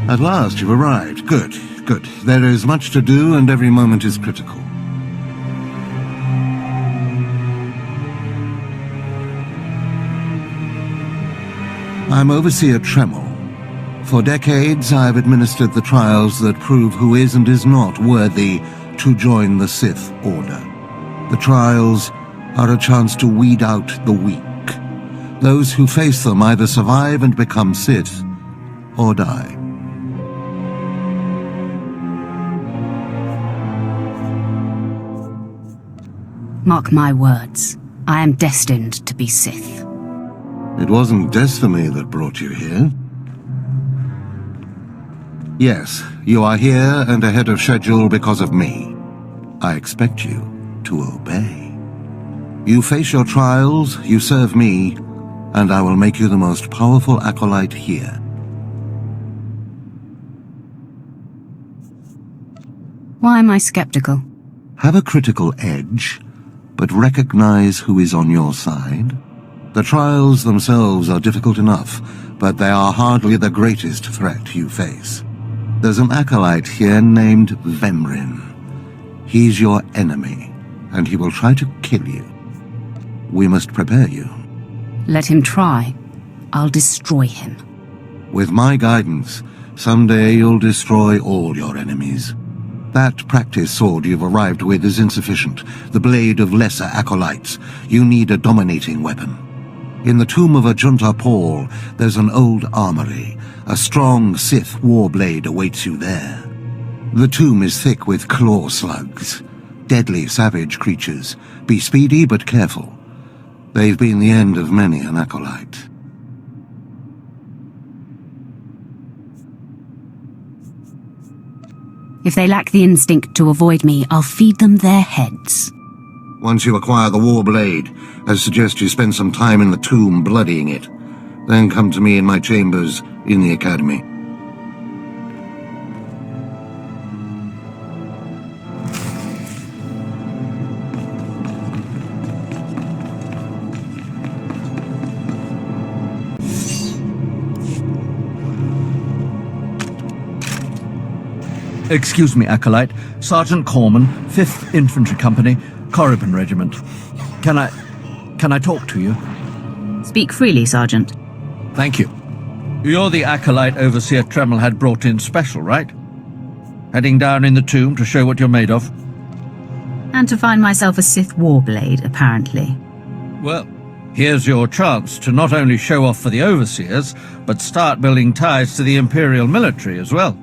At last you've arrived. Good, good. There is much to do and every moment is critical. I'm Overseer Tremel. For decades, I've administered the trials that prove who is and is not worthy to join the Sith Order. The trials are a chance to weed out the weak. Those who face them either survive and become Sith, or die. Mark my words, I am destined to be Sith. It wasn't destiny that brought you here. Yes, you are here and ahead of schedule because of me. I expect you to obey. You face your trials, you serve me, and I will make you the most powerful acolyte here. Why am I skeptical? Have a critical edge, but recognize who is on your side. The trials themselves are difficult enough, but they are hardly the greatest threat you face. There's an acolyte here named Vemrin. He's your enemy, and he will try to kill you. We must prepare you. Let him try. I'll destroy him. With my guidance, someday you'll destroy all your enemies. That practice sword you've arrived with is insufficient. The blade of lesser acolytes. You need a dominating weapon. In the tomb of Ajunta Paul, there's an old armory. A strong Sith warblade awaits you there. The tomb is thick with claw slugs. Deadly savage creatures. Be speedy but careful. They've been the end of many an acolyte. If they lack the instinct to avoid me, I'll feed them their heads. Once you acquire the warblade, I suggest you spend some time in the tomb bloodying it. Then come to me in my chambers in the academy. Excuse me, Acolyte. Sergeant Corman, 5th Infantry Company, Korriban Regiment. Can I talk to you? Speak freely, Sergeant. Thank you. You're the Acolyte Overseer Tremel had brought in special, right? Heading down in the tomb to show what you're made of? And to find myself a Sith warblade, apparently. Well, here's your chance to not only show off for the Overseers, but start building ties to the Imperial military as well.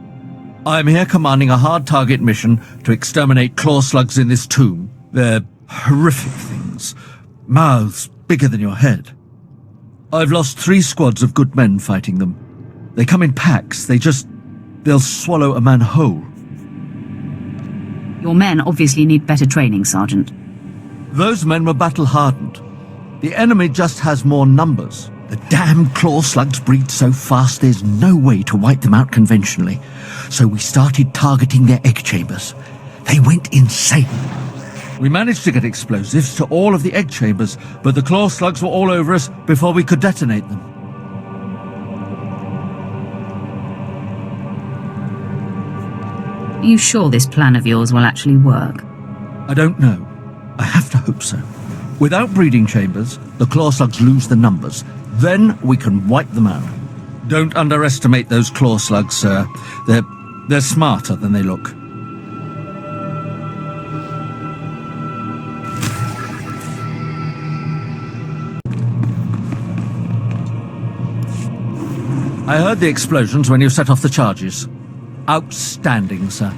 I'm here commanding a hard target mission to exterminate claw slugs in this tomb. They're horrific things. Mouths bigger than your head. I've lost 3 squads of good men fighting them. They come in packs. They'll swallow a man whole. Your men obviously need better training, Sergeant. Those men were battle-hardened. The enemy just has more numbers. The damn claw slugs breed so fast there's no way to wipe them out conventionally. So we started targeting their egg chambers. They went insane. We managed to get explosives to all of the egg chambers, but the claw slugs were all over us before we could detonate them. Are you sure this plan of yours will actually work? I don't know. I have to hope so. Without breeding chambers, the claw slugs lose the numbers. Then we can wipe them out. Don't underestimate those claw slugs, sir. They're smarter than they look. I heard the explosions when you set off the charges. Outstanding, sir.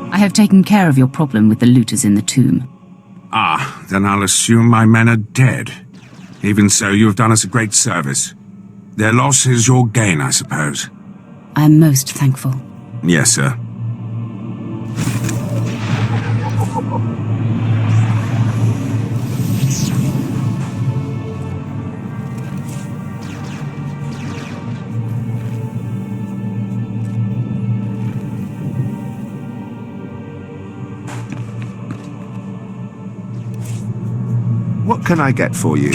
I have taken care of your problem with the looters in the tomb. Ah, then I'll assume my men are dead. Even so, you have done us a great service. Their loss is your gain, I suppose. I am most thankful. Yes, sir. What can I get for you?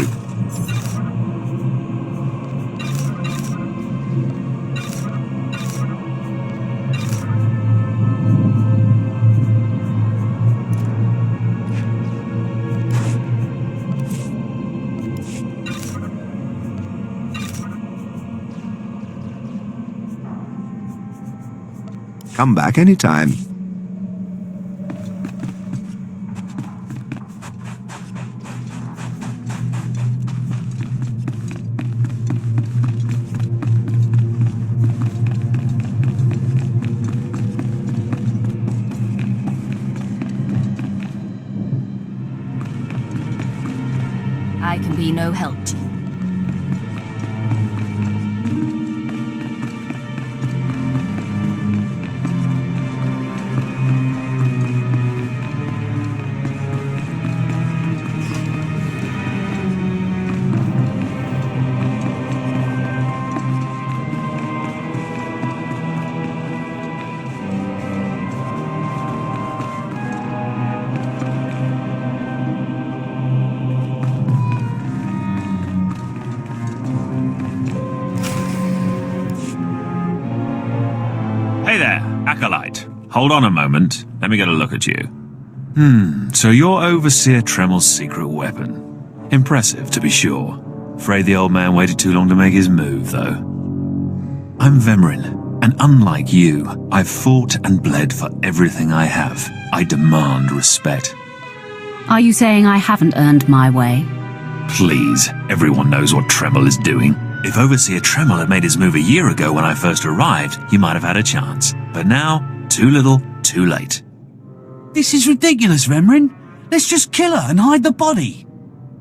Come back anytime. I can be no help to you. Hey there, Acolyte. Hold on a moment. Let me get a look at you. So you're Overseer Tremel's secret weapon. Impressive, to be sure. Afraid the old man waited too long to make his move, though. I'm Vemrin, and unlike you, I've fought and bled for everything I have. I demand respect. Are you saying I haven't earned my way? Please, everyone knows what Tremel is doing. If Overseer Tremel had made his move a year ago when I first arrived, you might have had a chance. But now, too little, too late. This is ridiculous, Vemrin. Let's just kill her and hide the body.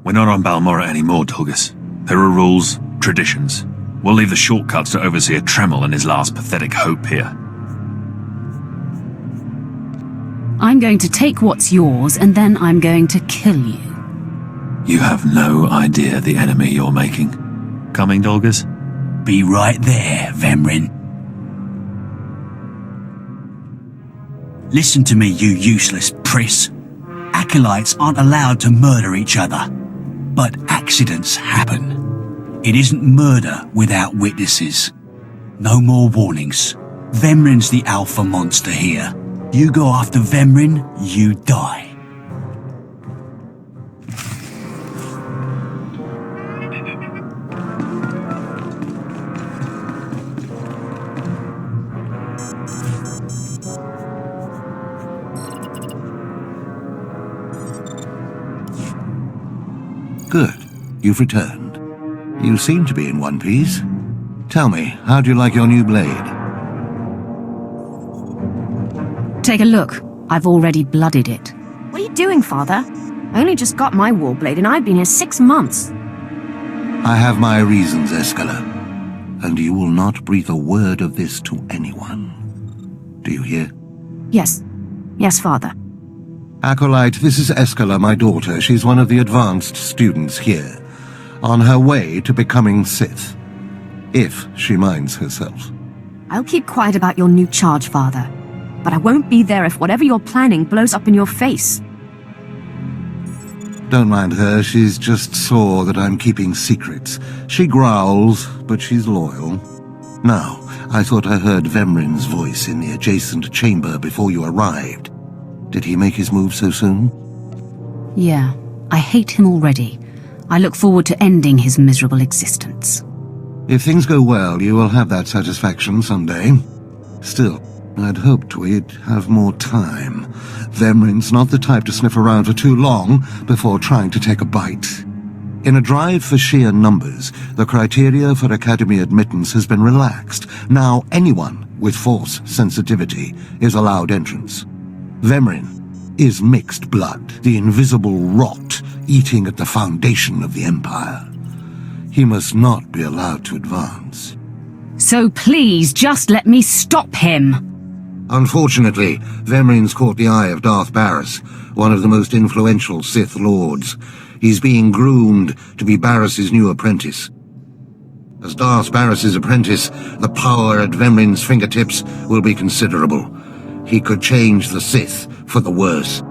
We're not on Balmora anymore, Dolgus. There are rules, traditions. We'll leave the shortcuts to Overseer Tremel and his last pathetic hope here. I'm going to take what's yours, and then I'm going to kill you. You have no idea the enemy you're making. Coming, Dolgus? Be right there, Vemrin. Listen to me, you useless priss. Acolytes aren't allowed to murder each other. But accidents happen. It isn't murder without witnesses. No more warnings. Vemrin's the alpha monster here. You go after Vemrin, you die. Good. You've returned. You seem to be in one piece. Tell me, how do you like your new blade? Take a look. I've already blooded it. What are you doing, Father? I only just got my warblade and I've been here 6 months. I have my reasons, Escala. And you will not breathe a word of this to anyone. Do you hear? Yes. Yes, Father. Acolyte, this is Escala, my daughter. She's one of the advanced students here, on her way to becoming Sith, if she minds herself. I'll keep quiet about your new charge, Father. But I won't be there if whatever you're planning blows up in your face. Don't mind her, she's just sore that I'm keeping secrets. She growls, but she's loyal. Now, I thought I heard Vemrin's voice in the adjacent chamber before you arrived. Did he make his move so soon? Yeah, I hate him already. I look forward to ending his miserable existence. If things go well, you will have that satisfaction someday. Still, I'd hoped we'd have more time. Vemrin's not the type to sniff around for too long before trying to take a bite. In a drive for sheer numbers, the criteria for Academy admittance has been relaxed. Now anyone with Force sensitivity is allowed entrance. Vemrin is mixed blood, the invisible rot eating at the foundation of the Empire. He must not be allowed to advance. So please, just let me stop him! Unfortunately, Vemrin's caught the eye of Darth Barris, one of the most influential Sith Lords. He's being groomed to be Barris's new apprentice. As Darth Barris's apprentice, the power at Vemrin's fingertips will be considerable. He could change the Sith for the worse.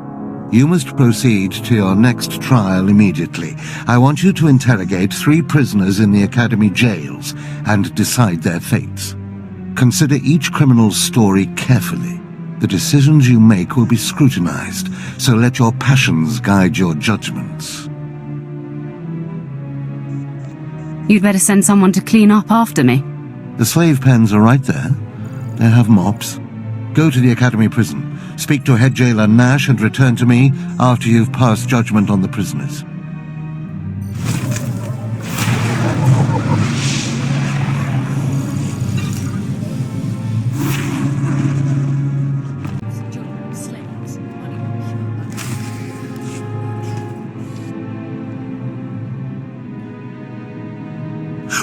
You must proceed to your next trial immediately. I want you to interrogate 3 prisoners in the Academy jails and decide their fates. Consider each criminal's story carefully. The decisions you make will be scrutinized, so let your passions guide your judgments. You'd better send someone to clean up after me. The slave pens are right there. They have mops. Go to the Academy prison. Speak to head jailer Nash and return to me after you've passed judgment on the prisoners.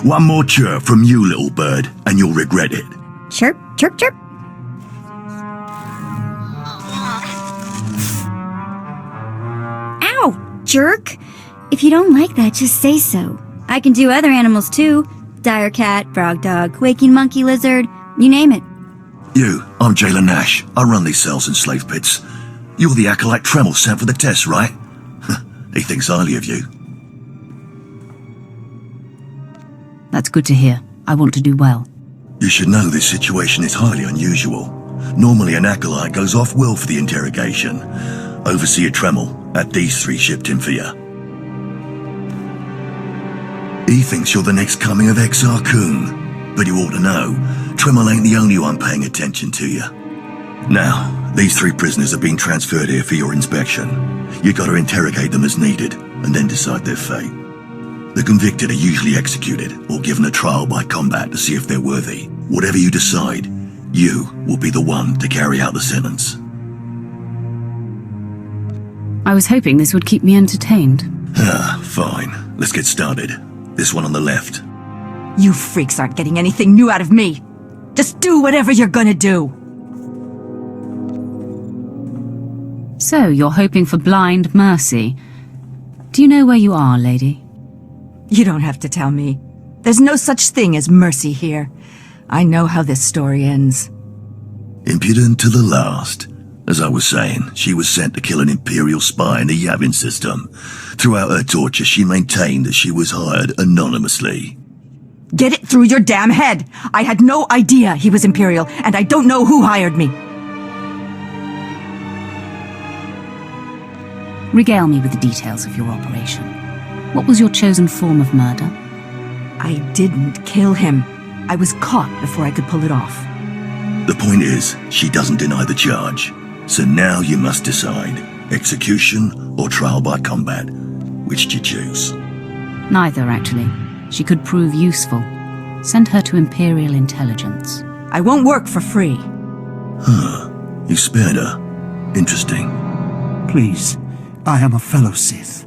One more chirp from you, little bird, and you'll regret it. Chirp, chirp, chirp. Ow, jerk. If you don't like that, just say so. I can do other animals too. Dire cat, frog dog, waking monkey lizard, you name it. I'm Jailer Nash. I run these cells and slave pits. You're the acolyte Tremel sent for the test, right? He thinks highly of you. That's good to hear. I want to do well. You should know this situation is highly unusual. Normally an acolyte goes off-world for the interrogation. Overseer Tremel had these 3 shipped in for you. He thinks you're the next coming of Exar Kun, but you ought to know, Tremel ain't the only one paying attention to you. Now, these 3 prisoners have been transferred here for your inspection. You gotta interrogate them as needed, and then decide their fate. The convicted are usually executed or given a trial by combat to see if they're worthy. Whatever you decide, you will be the one to carry out the sentence. I was hoping this would keep me entertained. Fine. Let's get started. This one on the left. You freaks aren't getting anything new out of me. Just do whatever you're gonna do. So, you're hoping for blind mercy. Do you know where you are, lady? You don't have to tell me. There's no such thing as mercy here. I know how this story ends. Impudent to the last. As I was saying, she was sent to kill an Imperial spy in the Yavin system. Throughout her torture, she maintained that she was hired anonymously. Get it through your damn head! I had no idea he was Imperial, and I don't know who hired me. Regale me with the details of your operation. What was your chosen form of murder? I didn't kill him. I was caught before I could pull it off. The point is, she doesn't deny the charge. So now you must decide, execution or trial by combat. Which do you choose? Neither, actually. She could prove useful. Send her to Imperial Intelligence. I won't work for free. You spared her. Interesting. Please, I am a fellow Sith.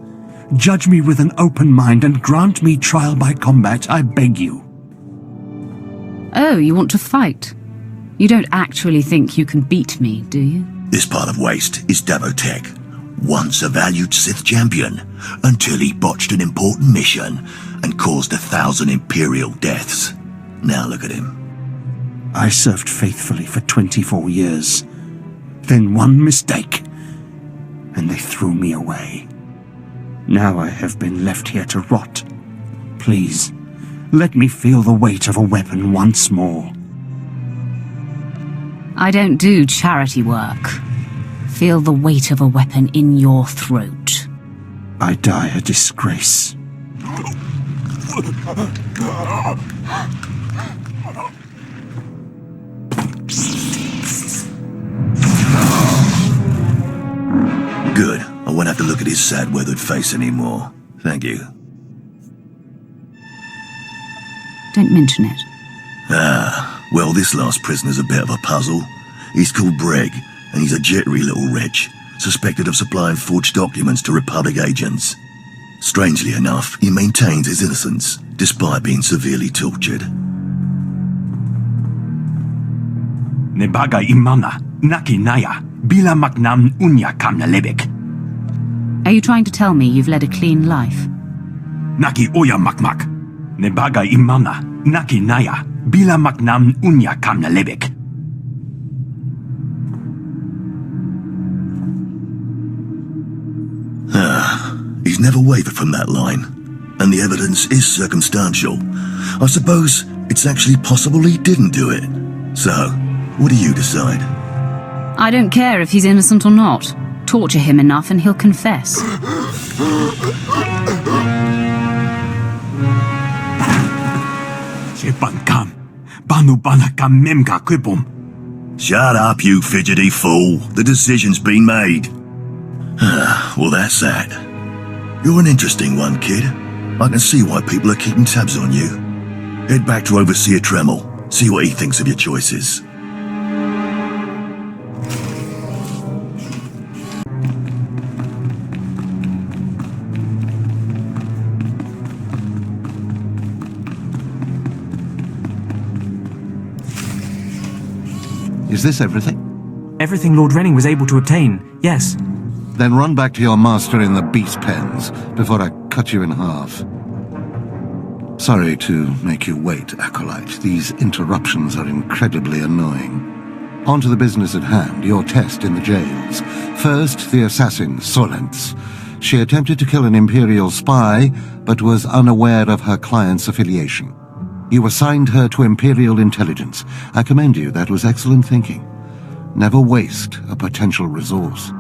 Judge me with an open mind and grant me trial by combat, I beg you. Oh, you want to fight? You don't actually think you can beat me, do you? This part of Waste is Davotech, once a valued Sith champion, until he botched an important mission and caused 1,000 Imperial deaths. Now look at him. I served faithfully for 24 years. Then one mistake, and they threw me away. Now I have been left here to rot. Please, let me feel the weight of a weapon once more. I don't do charity work. Feel the weight of a weapon in your throat. I die a disgrace. Good. I won't have to look at his sad, weathered face anymore. Thank you. Don't mention it. Well, this last prisoner's a bit of a puzzle. He's called Breg, and he's a jittery little wretch, suspected of supplying forged documents to Republic agents. Strangely enough, he maintains his innocence, despite being severely tortured. Nebaga imana, naki naya, bila maknam unya kamna lebek. Are you trying to tell me you've led a clean life? Naki oya makmak. Nebaga imana, naki naya, bila maknam unya kamna lebek. He's never wavered from that line, and the evidence is circumstantial. I suppose it's actually possible he didn't do it. So, what do you decide? I don't care if he's innocent or not. Torture him enough and he'll confess. Shut up, you fidgety fool. The decision's been made. Well, that's that. You're an interesting one, kid. I can see why people are keeping tabs on you. Head back to Overseer Tremel. See what he thinks of your choices. Is this everything? Everything Lord Renning was able to obtain, yes. Then run back to your master in the beast pens before I cut you in half. Sorry to make you wait, Acolyte. These interruptions are incredibly annoying. On to the business at hand, your test in the jails. First, the assassin, Solence. She attempted to kill an Imperial spy, but was unaware of her client's affiliation. You assigned her to Imperial intelligence. I commend you, that was excellent thinking. Never waste a potential resource.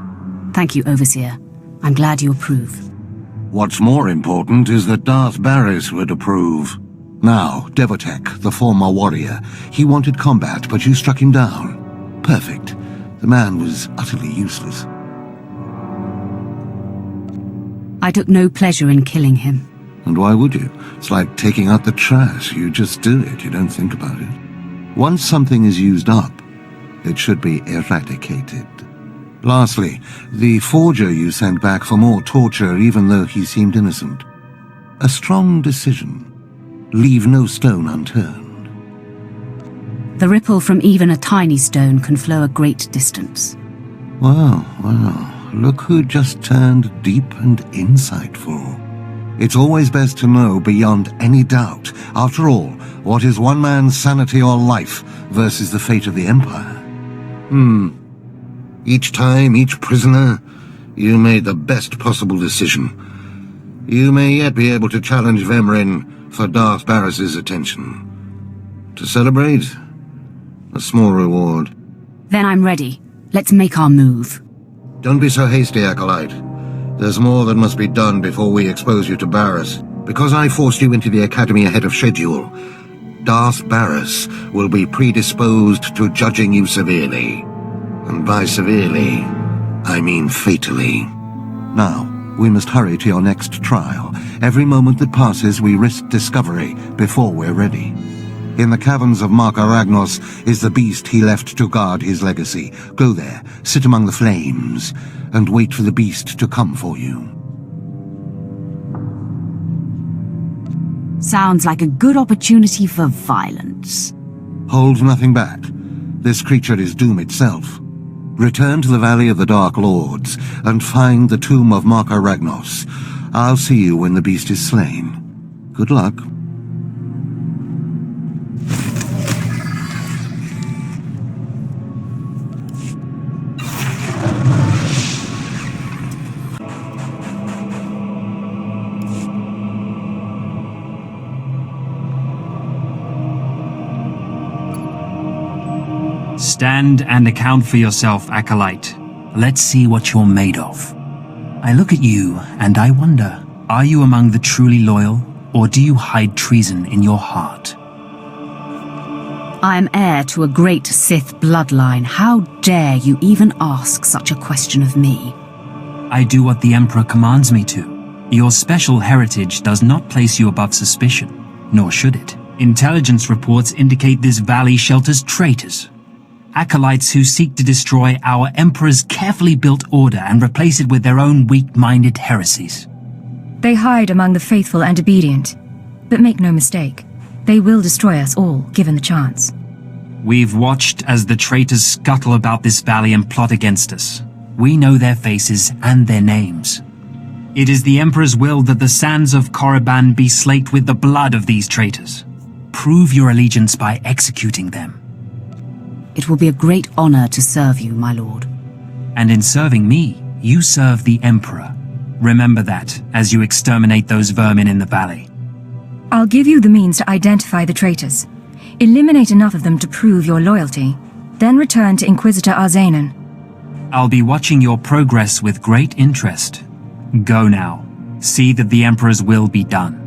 Thank you, Overseer. I'm glad you approve. What's more important is that Darth Barris would approve. Now, Devotek, the former warrior, he wanted combat, but you struck him down. Perfect. The man was utterly useless. I took no pleasure in killing him. And why would you? It's like taking out the trash. You just do it, you don't think about it. Once something is used up, it should be eradicated. Lastly, the forger you sent back for more torture even though he seemed innocent. A strong decision. Leave no stone unturned. The ripple from even a tiny stone can flow a great distance. Wow. Look who just turned deep and insightful. It's always best to know beyond any doubt. After all, what is one man's sanity or life versus the fate of the Empire? Each time, each prisoner, you made the best possible decision. You may yet be able to challenge Vemrin for Darth Barris's attention. To celebrate, a small reward. Then I'm ready. Let's make our move. Don't be so hasty, Acolyte. There's more that must be done before we expose you to Barris. Because I forced you into the Academy ahead of schedule, Darth Barris will be predisposed to judging you severely. And by severely, I mean fatally. Now, we must hurry to your next trial. Every moment that passes, we risk discovery before we're ready. In the caverns of Mark Aragnos is the beast he left to guard his legacy. Go there, sit among the flames, and wait for the beast to come for you. Sounds like a good opportunity for violence. Hold nothing back. This creature is doom itself. Return to the Valley of the Dark Lords and find the tomb of Mark Aragnos. I'll see you when the beast is slain. Good luck. Stand and account for yourself, Acolyte. Let's see what you're made of. I look at you and I wonder, are you among the truly loyal, or do you hide treason in your heart? I am heir to a great Sith bloodline. How dare you even ask such a question of me? I do what the Emperor commands me to. Your special heritage does not place you above suspicion, nor should it. Intelligence reports indicate this valley shelters traitors. Acolytes who seek to destroy our Emperor's carefully built order and replace it with their own weak-minded heresies. They hide among the faithful and obedient. But make no mistake, they will destroy us all, given the chance. We've watched as the traitors scuttle about this valley and plot against us. We know their faces and their names. It is the Emperor's will that the sands of Korriban be slaked with the blood of these traitors. Prove your allegiance by executing them. It will be a great honor to serve you, my lord. And in serving me, you serve the Emperor. Remember that as you exterminate those vermin in the valley. I'll give you the means to identify the traitors. Eliminate enough of them to prove your loyalty. Then return to Inquisitor Arzanan. I'll be watching your progress with great interest. Go now. See that the Emperor's will be done.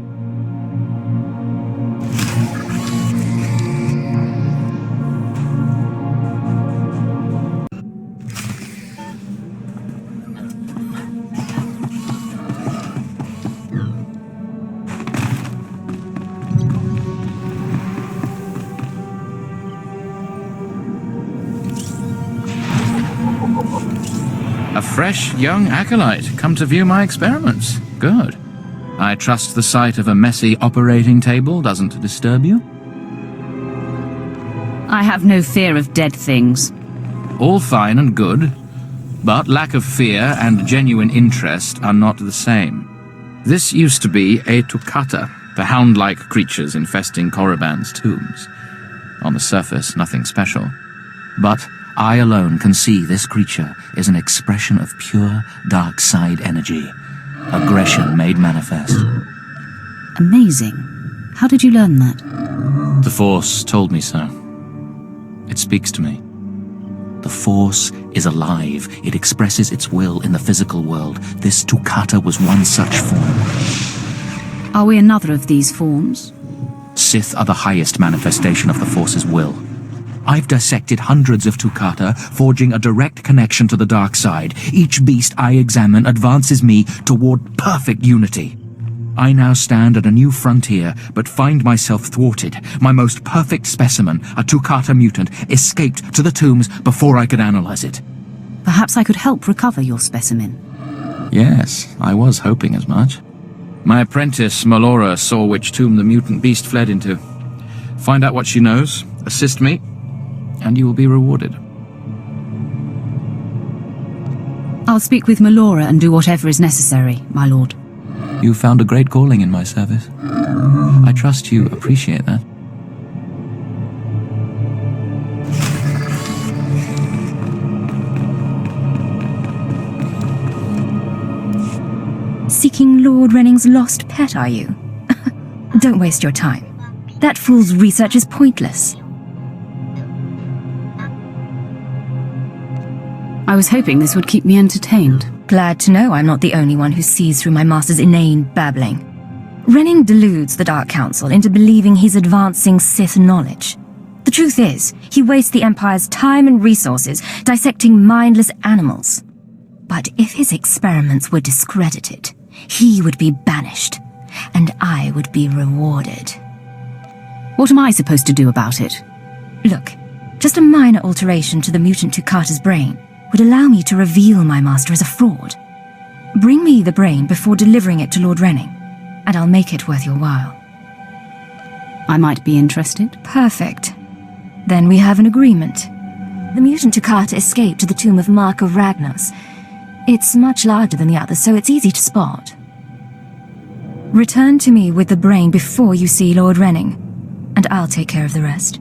A fresh young acolyte, come to view my experiments. Good. I trust the sight of a messy operating table doesn't disturb you? I have no fear of dead things. All fine and good, but lack of fear and genuine interest are not the same. This used to be a Tukata, the hound-like creatures infesting Korriban's tombs. On the surface, nothing special. But I alone can see this creature is an expression of pure dark side energy. Aggression made manifest. Amazing. How did you learn that? The Force told me so. It speaks to me. The Force is alive. It expresses its will in the physical world. This Tukata was one such form. Are we another of these forms? Sith are the highest manifestation of the Force's will. I've dissected hundreds of Tukata, forging a direct connection to the dark side. Each beast I examine advances me toward perfect unity. I now stand at a new frontier, but find myself thwarted. My most perfect specimen, a Tukata mutant, escaped to the tombs before I could analyze it. Perhaps I could help recover your specimen. Yes, I was hoping as much. My apprentice, Melora, saw which tomb the mutant beast fled into. Find out what she knows, assist me, and you will be rewarded. I'll speak with Melora and do whatever is necessary, my lord. You found a great calling in my service. I trust you appreciate that. Seeking Lord Renning's lost pet, are you? Don't waste your time. That fool's research is pointless. I was hoping this would keep me entertained. Glad to know I'm not the only one who sees through my master's inane babbling. Renning deludes the Dark Council into believing he's advancing Sith knowledge. The truth is, he wastes the Empire's time and resources dissecting mindless animals. But if his experiments were discredited, he would be banished, and I would be rewarded. What am I supposed to do about it? Look, just a minor alteration to the mutant Tukata's brain would allow me to reveal my master as a fraud. Bring me the brain before delivering it to Lord Renning, and I'll make it worth your while. I might be interested. Perfect. Then we have an agreement. The mutant Tukata escaped to the tomb of Mark of Ragnos. It's much larger than the others, so it's easy to spot. Return to me with the brain before you see Lord Renning, and I'll take care of the rest.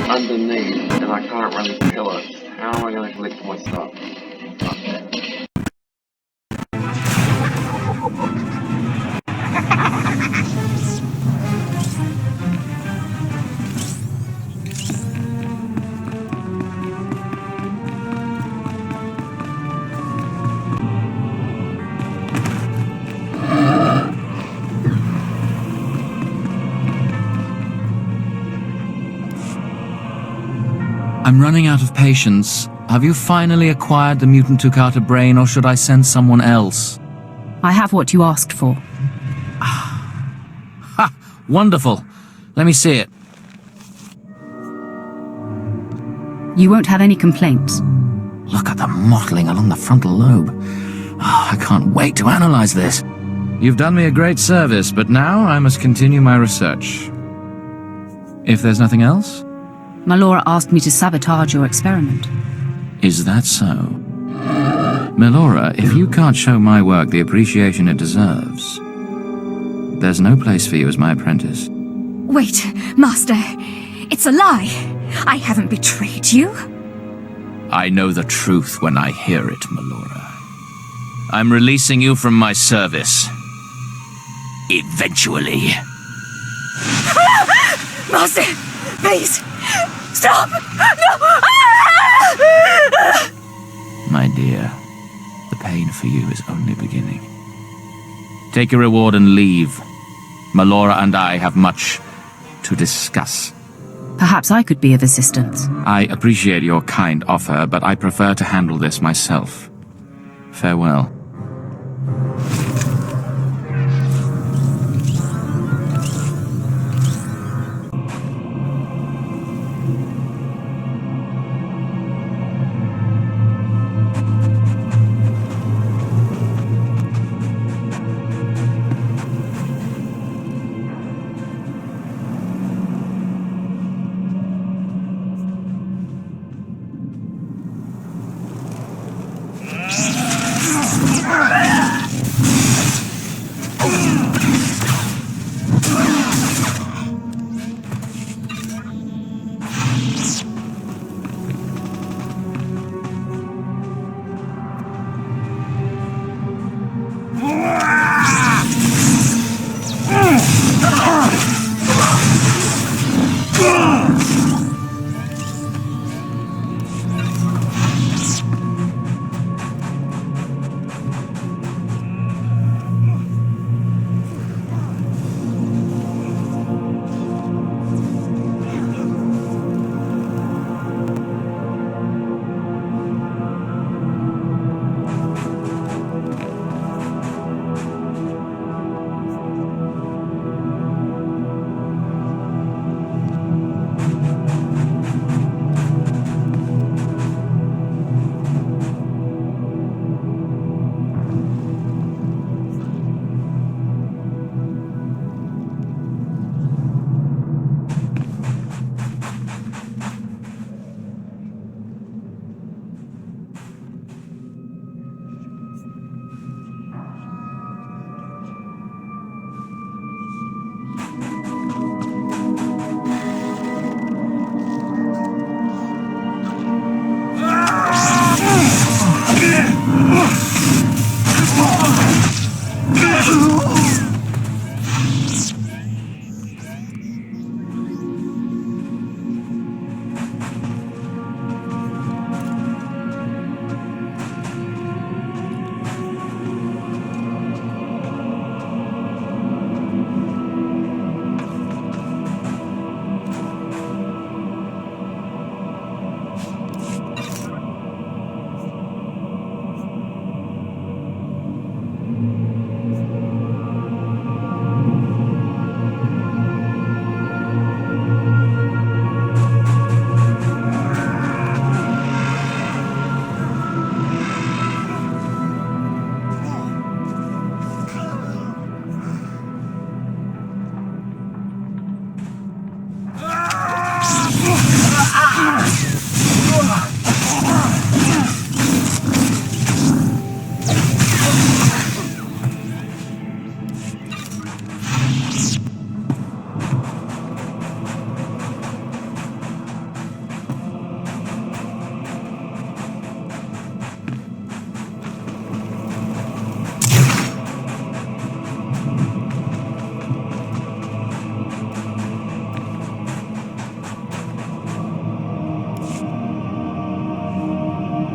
underneath, and I can't run the pillar. How am I going to collect my stuff? I'm running out of patience. Have you finally acquired the mutant Tukata brain, or should I send someone else? I have what you asked for. Ha! Wonderful. Let me see it. You won't have any complaints. Look at the mottling along the frontal lobe. Oh, I can't wait to analyze this. You've done me a great service, but now I must continue my research. If there's nothing else? Melora asked me to sabotage your experiment. Is that so? Melora, if you can't show my work the appreciation it deserves, there's no place for you as my apprentice. Wait, Master. It's a lie. I haven't betrayed you. I know the truth when I hear it, Melora. I'm releasing you from my service. Eventually. Master, please, stop! No! My dear, the pain for you is only beginning. Take your reward and leave. Melora and I have much to discuss. Perhaps I could be of assistance. I appreciate your kind offer, but I prefer to handle this myself. Farewell.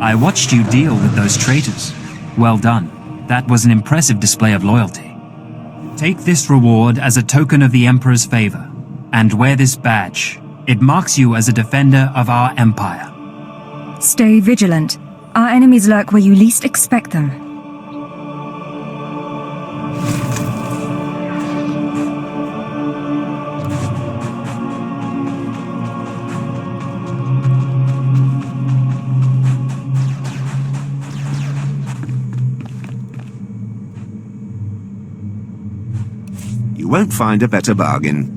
I watched you deal with those traitors. Well done. That was an impressive display of loyalty. Take this reward as a token of the Emperor's favor, and wear this badge. It marks you as a defender of our empire. Stay vigilant. Our enemies lurk where you least expect them. You won't find a better bargain.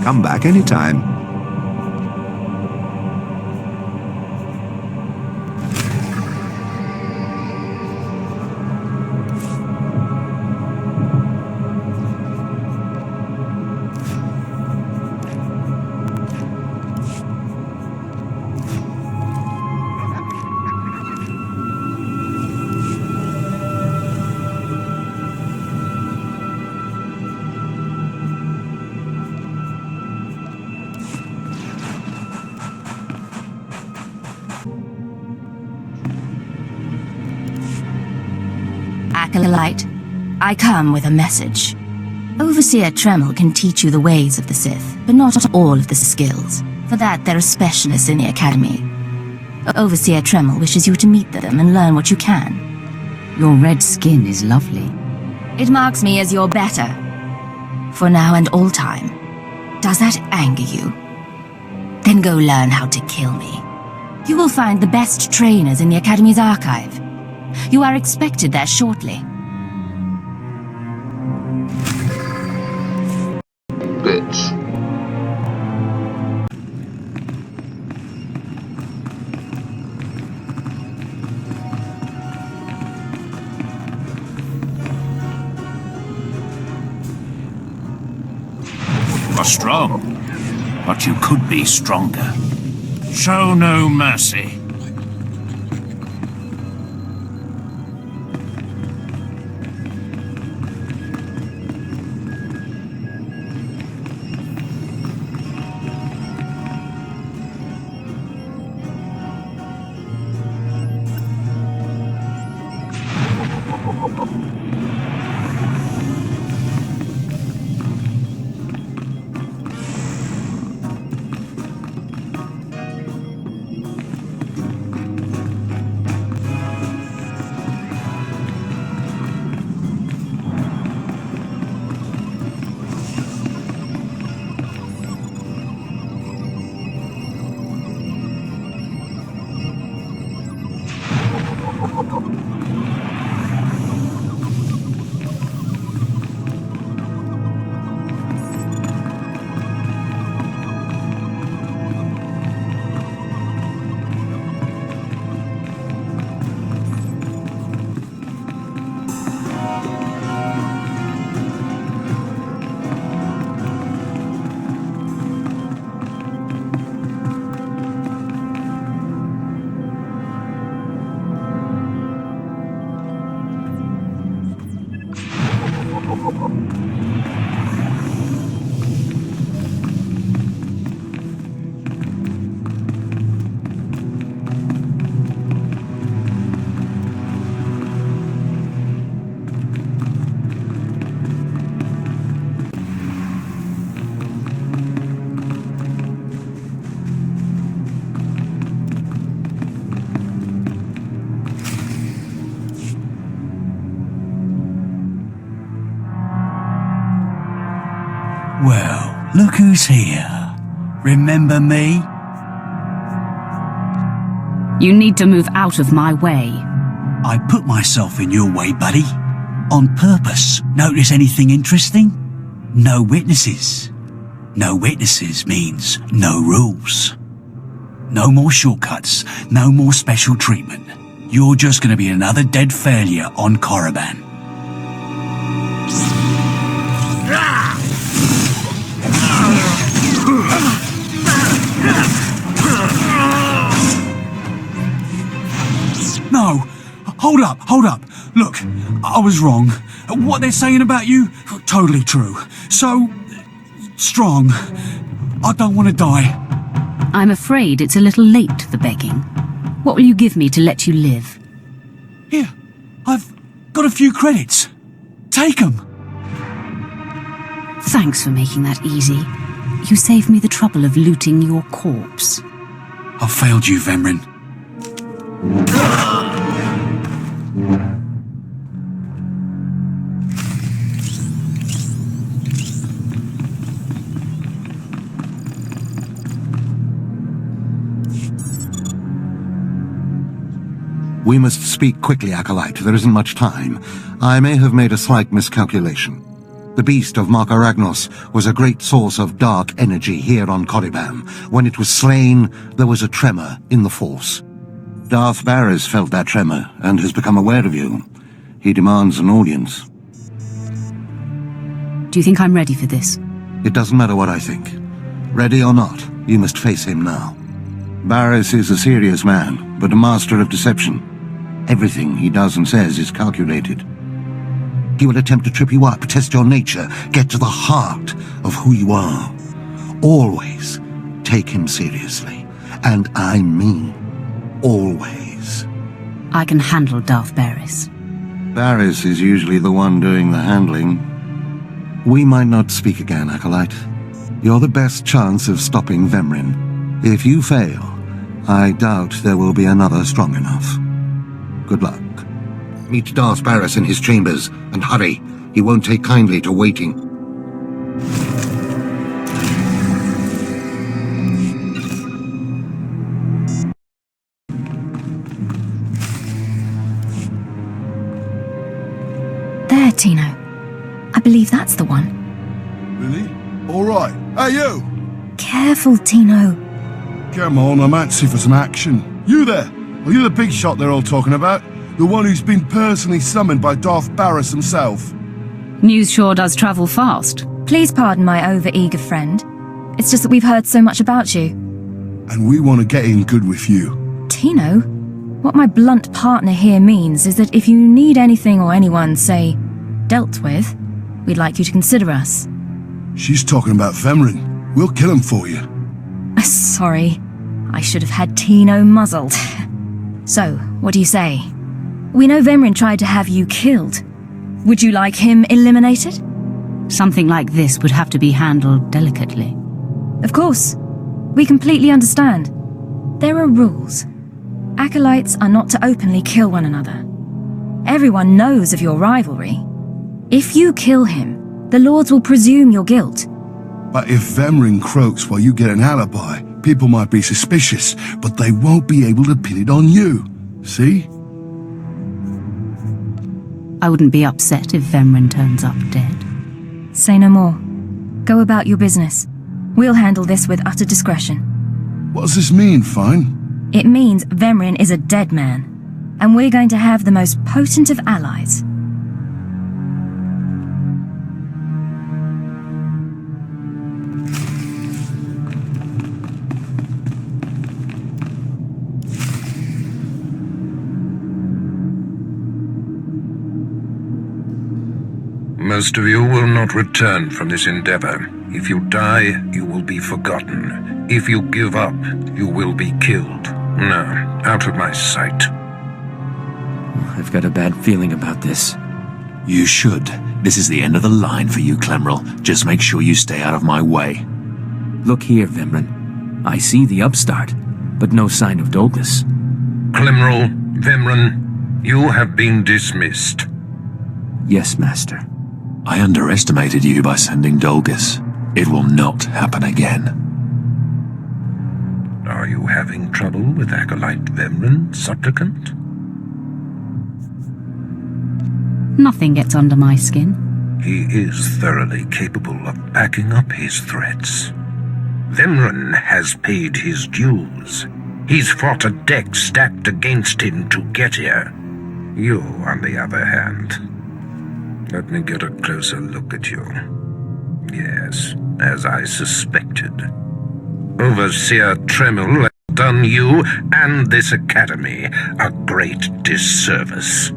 Come back anytime. Acolyte, I come with a message. Overseer Tremel can teach you the ways of the Sith, but not all of the skills. For that, there are specialists in the Academy. Overseer Tremel wishes you to meet them and learn what you can. Your red skin is lovely. It marks me as your better. For now and all time. Does that anger you? Then go learn how to kill me. You will find the best trainers in the Academy's archive. You are expected there shortly. Bitch. You're strong, but you could be stronger. Show no mercy. Well, look who's here. Remember me? You need to move out of my way. I put myself in your way, buddy. On purpose. Notice anything interesting? No witnesses. No witnesses means no rules. No more shortcuts, no more special treatment. you're just gonna be another dead failure on Korriban. No! Hold up. Look, I was wrong. What they're saying about you, totally true. So, strong. I don't want to die. I'm afraid it's a little late for begging. What will you give me to let you live? Here, I've got a few credits. Take them. Thanks for making that easy. You saved me the trouble of looting your corpse. I failed you, Vemrin. We must speak quickly, Acolyte. There isn't much time. I may have made a slight miscalculation. The beast of Markaragnos was a great source of dark energy here on Korriban. When it was slain, there was a tremor in the Force. Darth Barris felt that tremor and has become aware of you. He demands an audience. Do you think I'm ready for this? It doesn't matter what I think. Ready or not, you must face him now. Barris is a serious man, but a master of deception. Everything he does and says is calculated. He will attempt to trip you up, test your nature, get to the heart of who you are. Always take him seriously. And I mean always. I can handle Darth Barris. Barris is usually the one doing the handling. We might not speak again, Acolyte. You're the best chance of stopping Vemrin. If you fail, I doubt there will be another strong enough. Good luck. Meet Darth Barris in his chambers, and hurry. He won't take kindly to waiting. There, Tino. I believe that's the one. Really? All right. Hey, you! Careful, Tino. Come on, I'm antsy for some action. You there? Are you the big shot they're all talking about? The one who's been personally summoned by Darth Barris himself? News sure does travel fast. Please pardon my over-eager friend. It's just that we've heard so much about you. And we want to get in good with you. Tino, what my blunt partner here means is that if you need anything or anyone, say, dealt with, we'd like you to consider us. She's talking about Vemrin. We'll kill him for you. Sorry, I should have had Tino muzzled. So, what do you say? We know Vemrin tried to have you killed. Would you like him eliminated? Something like this would have to be handled delicately. Of course. We completely understand. There are rules. Acolytes are not to openly kill one another. Everyone knows of your rivalry. If you kill him, the Lords will presume your guilt. But if Vemrin croaks while you get an alibi, people might be suspicious, but they won't be able to pin it on you. See? I wouldn't be upset if Vemrin turns up dead. Say no more. Go about your business. We'll handle this with utter discretion. What does this mean, Fine? It means Vemrin is a dead man, and we're going to have the most potent of allies. Most of you will not return from this endeavor. If you die, you will be forgotten. If you give up, you will be killed. No, out of my sight. I've got a bad feeling about this. You should. This is the end of the line for you, Clemrel. Just make sure you stay out of my way. Look here, Vemrin. I see the upstart, but no sign of Dolgus. Clemrel, Vemrin, you have been dismissed. Yes, Master. I underestimated you by sending Dolgus. It will not happen again. Are you having trouble with Acolyte Vemrin, Supplicant? Nothing gets under my skin. He is thoroughly capable of backing up his threats. Vemrin has paid his dues. He's fought a deck stacked against him to get here. You, on the other hand, let me get a closer look at you. Yes, as I suspected. Overseer Tremel has done you and this academy a great disservice.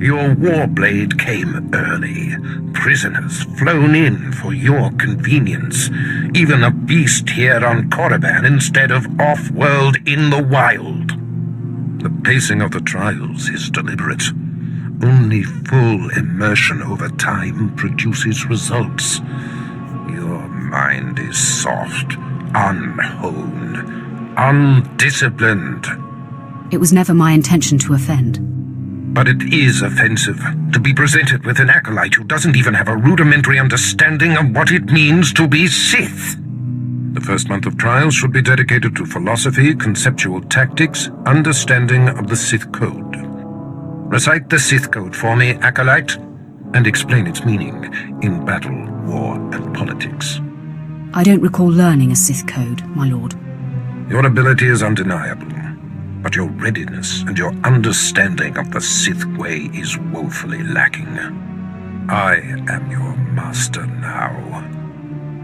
Your warblade came early. Prisoners flown in for your convenience. Even a beast here on Korriban instead of off-world in the wild. The pacing of the trials is deliberate. Only full immersion over time produces results. Your mind is soft, unhoned, undisciplined. It was never my intention to offend. But it is offensive to be presented with an acolyte who doesn't even have a rudimentary understanding of what it means to be Sith. The first month of trials should be dedicated to philosophy, conceptual tactics, understanding of the Sith Code. Recite the Sith Code for me, acolyte, and explain its meaning in battle, war, and politics. I don't recall learning a Sith Code, my lord. Your ability is undeniable. But your readiness and your understanding of the Sith way is woefully lacking. I am your master now.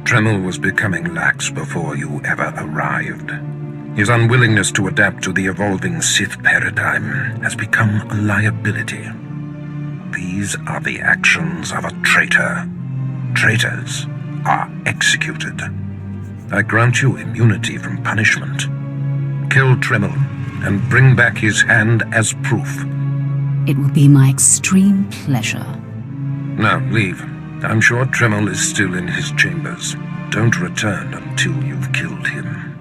Tremel was becoming lax before you ever arrived. His unwillingness to adapt to the evolving Sith paradigm has become a liability. These are the actions of a traitor. Traitors are executed. I grant you immunity from punishment. Kill Tremel and bring back his hand as proof. It will be my extreme pleasure. Now, leave. I'm sure Tremel is still in his chambers. Don't return until you've killed him.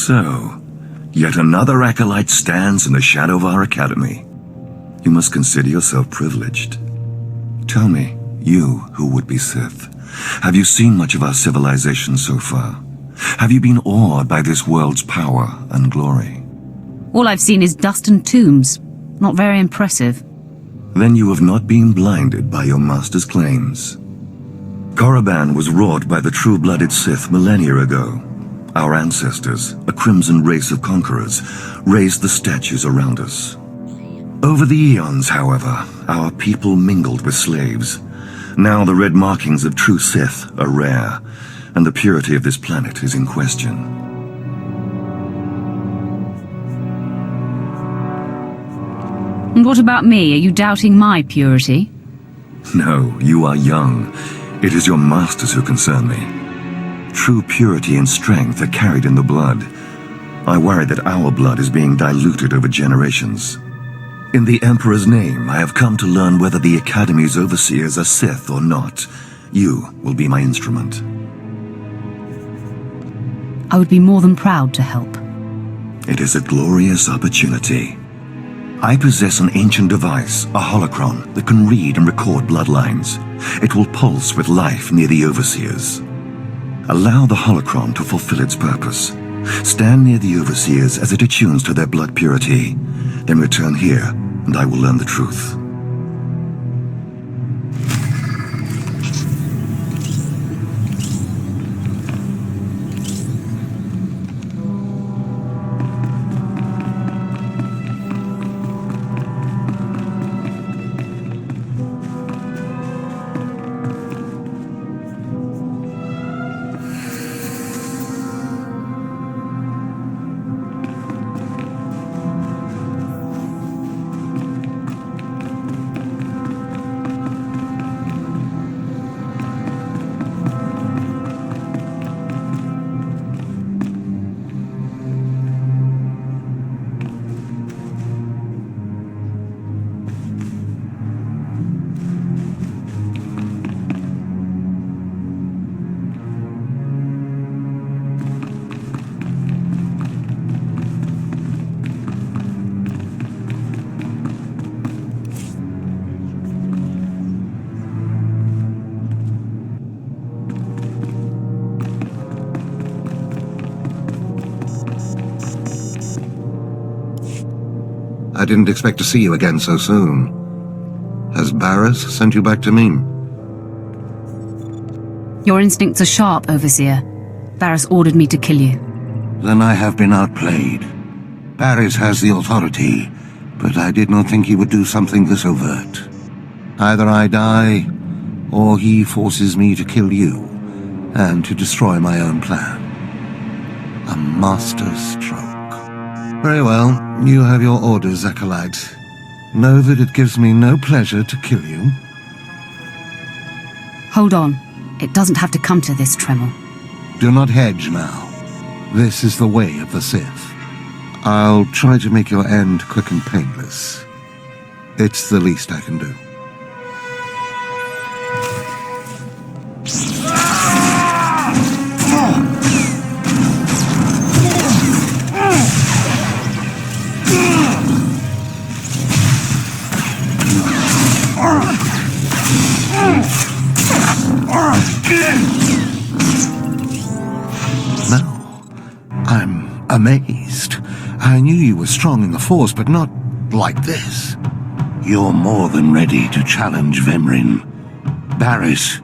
So, yet another acolyte stands in the shadow of our academy. You must consider yourself privileged. Tell me, you who would be Sith, have you seen much of our civilization so far? Have you been awed by this world's power and glory? All I've seen is dust and tombs. Not very impressive. Then you have not been blinded by your master's claims. Korriban was wrought by the true-blooded Sith millennia ago. Our ancestors, a crimson race of conquerors, raised the statues around us. Over the eons, however, our people mingled with slaves. Now the red markings of true Sith are rare, and the purity of this planet is in question. And what about me? Are you doubting my purity? No, you are young. It is your masters who concern me. True purity and strength are carried in the blood. I worry that our blood is being diluted over generations. In the Emperor's name, I have come to learn whether the Academy's overseers are Sith or not. You will be my instrument. I would be more than proud to help. It is a glorious opportunity. I possess an ancient device, a holocron, that can read and record bloodlines. It will pulse with life near the overseers. Allow the holocron to fulfill its purpose. Stand near the overseers as it attunes to their blood purity. Then return here, and I will learn the truth. I didn't expect to see you again so soon. Has Barris sent you back to me? Your instincts are sharp, Overseer. Barris ordered me to kill you. Then I have been outplayed. Barris has the authority, but I did not think he would do something this overt. Either I die, or he forces me to kill you, and to destroy my own plan. A master stroke. Very well, you have your orders, Acolyte. Know that it gives me no pleasure to kill you. Hold on. It doesn't have to come to this, Tremel. Do not hedge now. This is the way of the Sith. I'll try to make your end quick and painless. It's the least I can do. I'm amazed. I knew you were strong in the Force, but not like this. You're more than ready to challenge Vemrin. Barris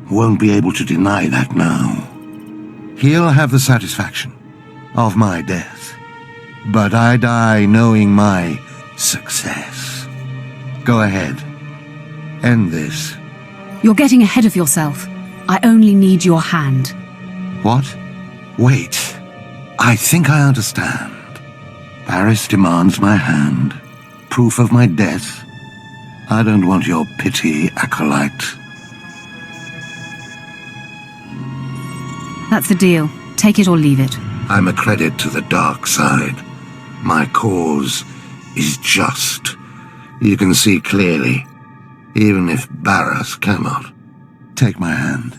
won't be able to deny that now. He'll have the satisfaction of my death. But I die knowing my success. Go ahead. End this. You're getting ahead of yourself. I only need your hand. What? Wait. I think I understand. Barris demands my hand. Proof of my death. I don't want your pity, Acolyte. That's the deal. Take it or leave it. I'm a credit to the dark side. My cause is just. You can see clearly, even if Barris cannot. Take my hand.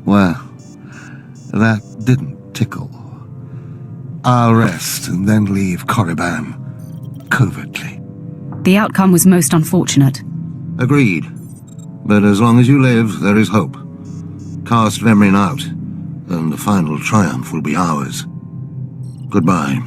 Well, that didn't tickle. I'll rest and then leave Korriban covertly. The outcome was most unfortunate. Agreed. But as long as you live, there is hope. Cast Vemrin out, and the final triumph will be ours. Goodbye.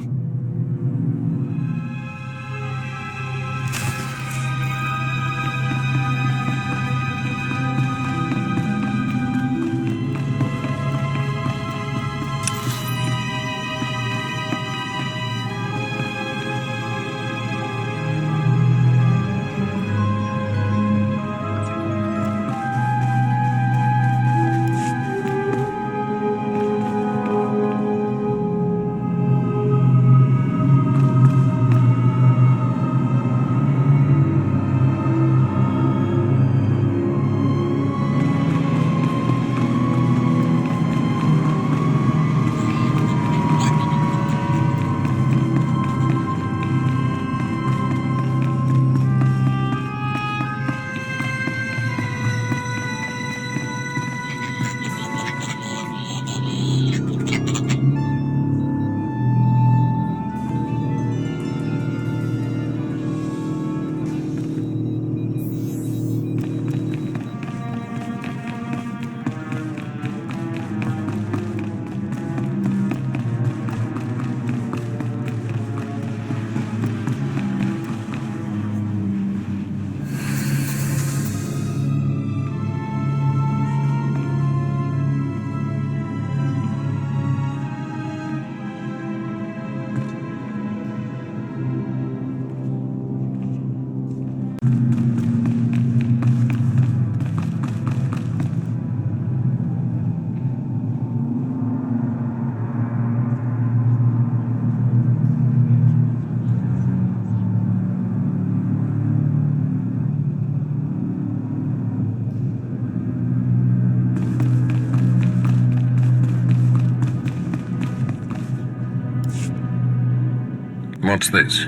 What's this?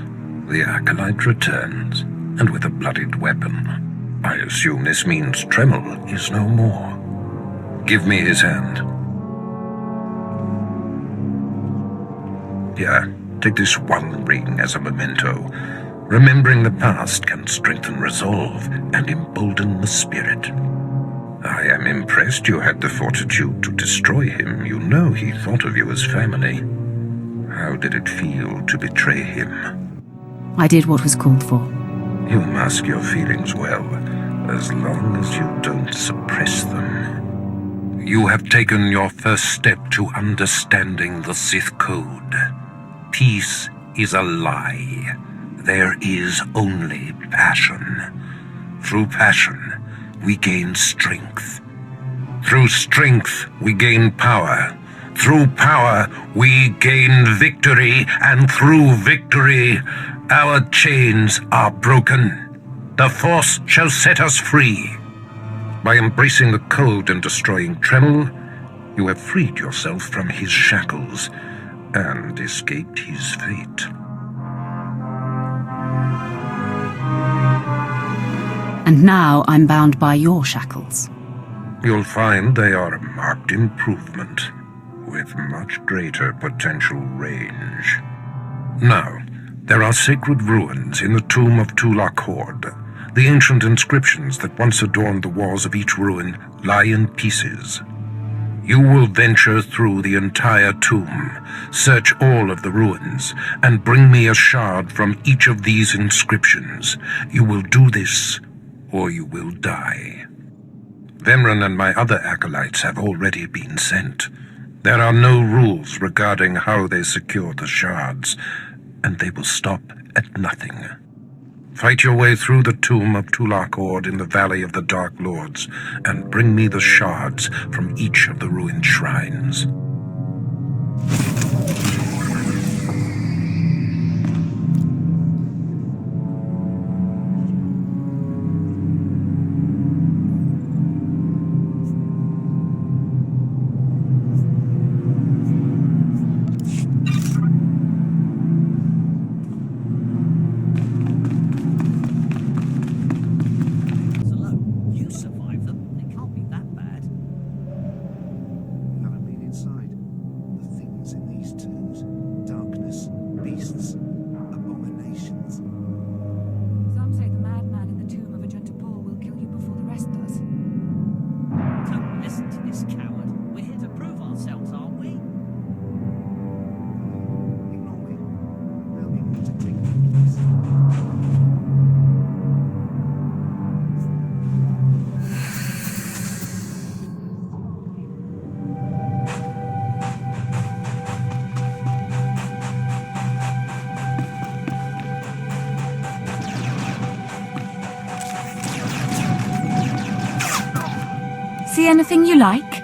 The Acolyte returns, and with a bloodied weapon. I assume this means Tremel is no more. Give me his hand. Here, take this one ring as a memento. Remembering the past can strengthen resolve and embolden the spirit. I am impressed you had the fortitude to destroy him. You know he thought of you as family. How did it feel to betray him? I did what was called for. You mask your feelings well, as long as you don't suppress them. You have taken your first step to understanding the Sith Code. Peace is a lie. There is only passion. Through passion, we gain strength. Through strength, we gain power. Through power, we gain victory, and through victory, our chains are broken. The Force shall set us free. By embracing the code and destroying Tremel, you have freed yourself from his shackles and escaped his fate. And now I'm bound by your shackles. You'll find they are a marked improvement, with much greater potential range. Now, there are sacred ruins in the tomb of Tulak Horde. The ancient inscriptions that once adorned the walls of each ruin lie in pieces. You will venture through the entire tomb, search all of the ruins, and bring me a shard from each of these inscriptions. You will do this, or you will die. Vemran and my other acolytes have already been sent. There are no rules regarding how they secure the shards, and they will stop at nothing. Fight your way through the tomb of Tulak Horde in the Valley of the Dark Lords, and bring me the shards from each of the ruined shrines. See anything you like?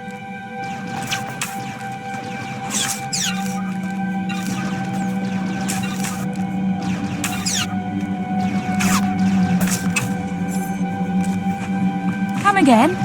Come again?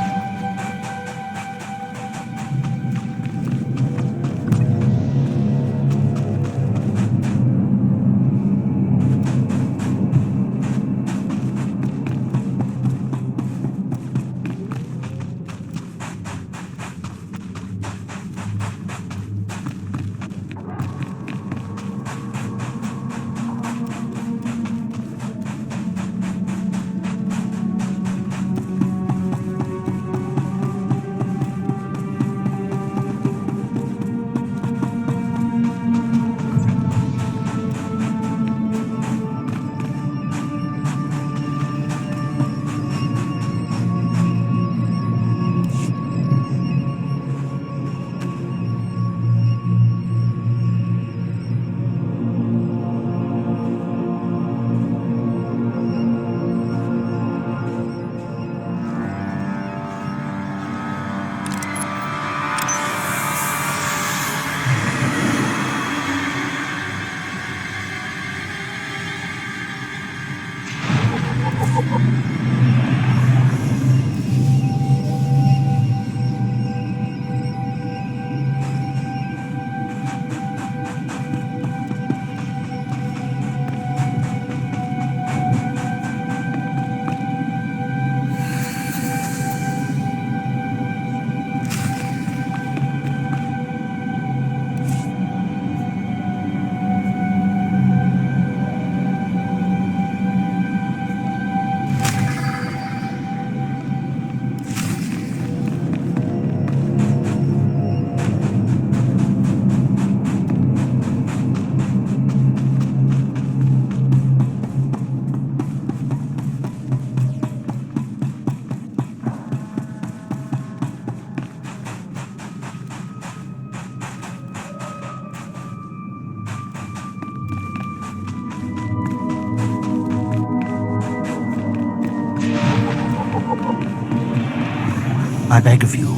I beg of you,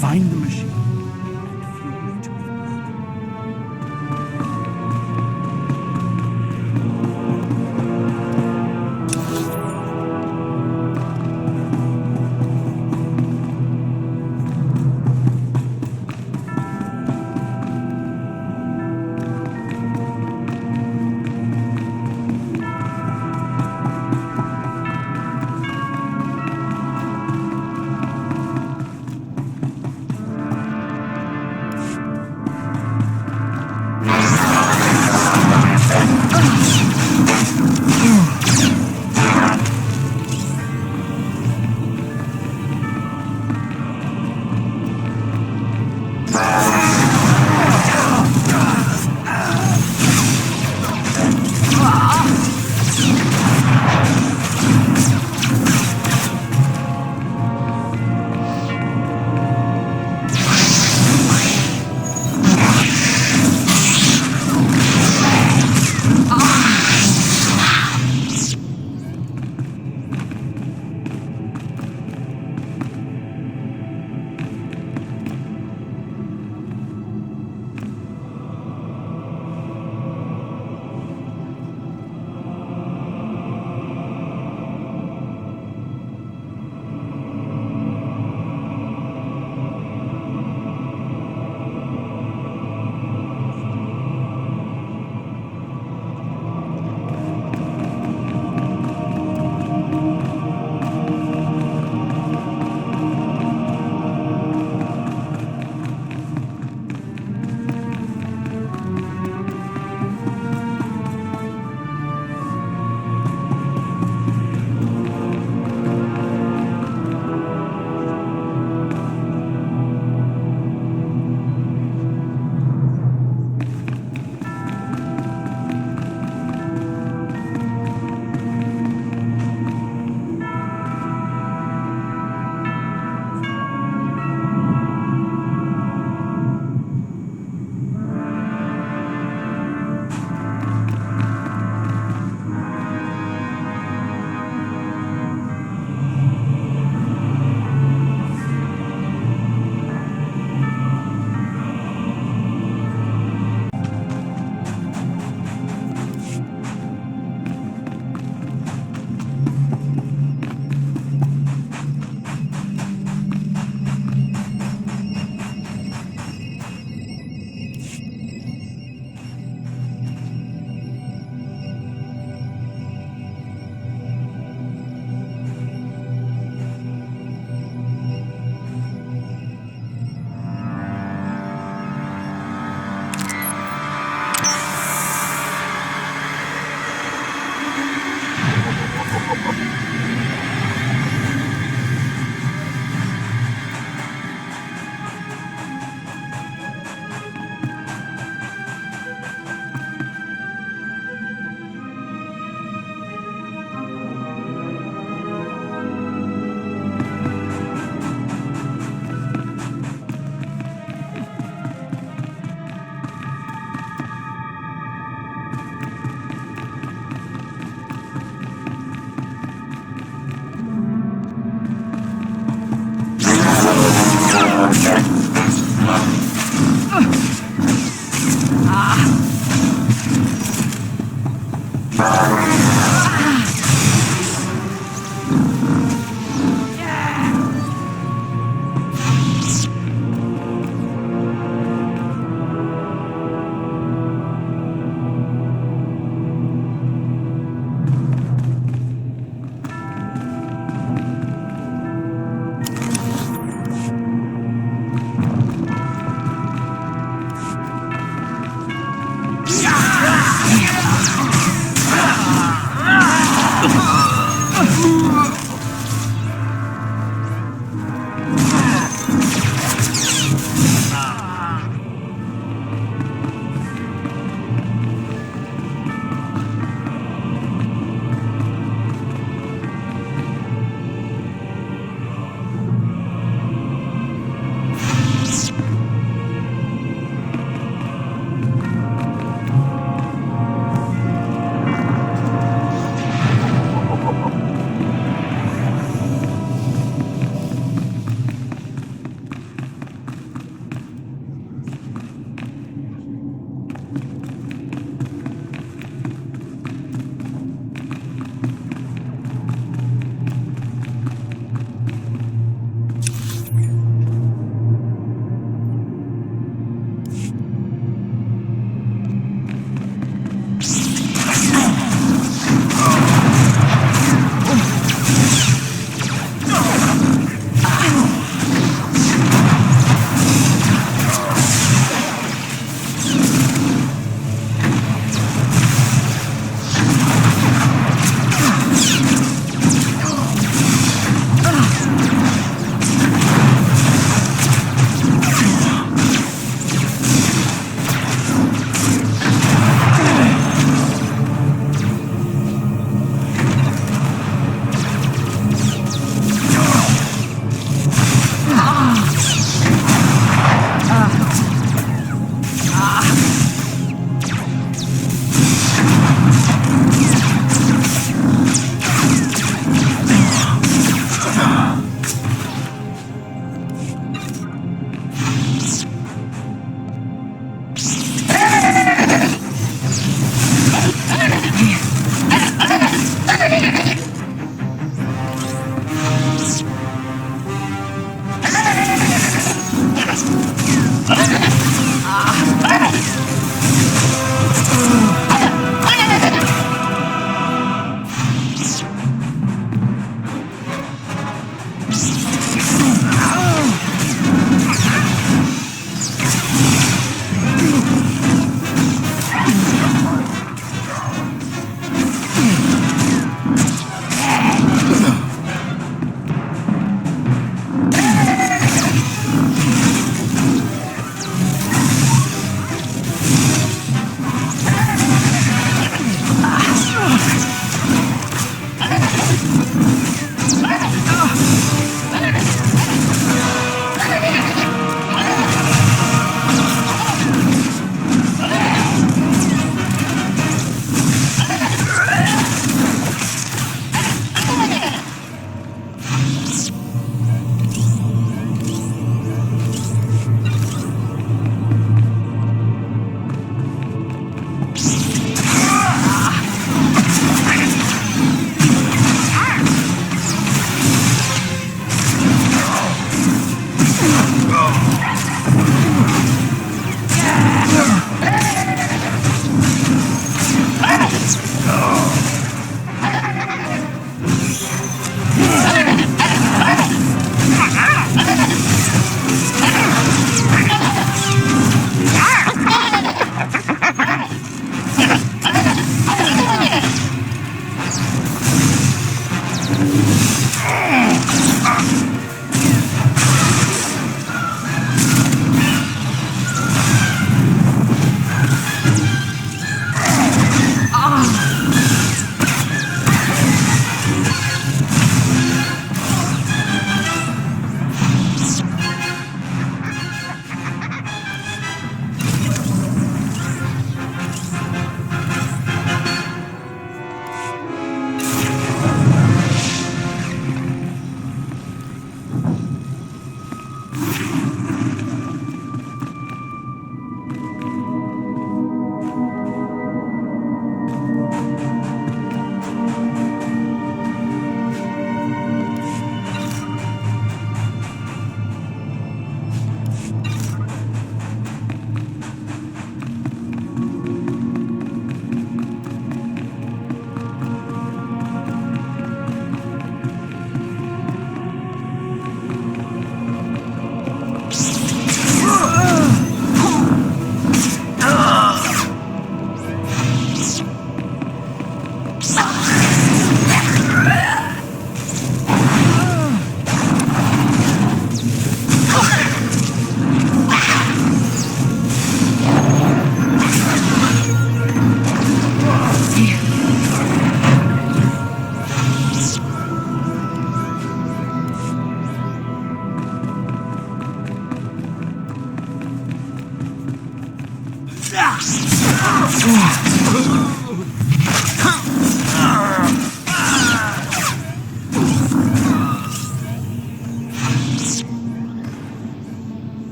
find the machine.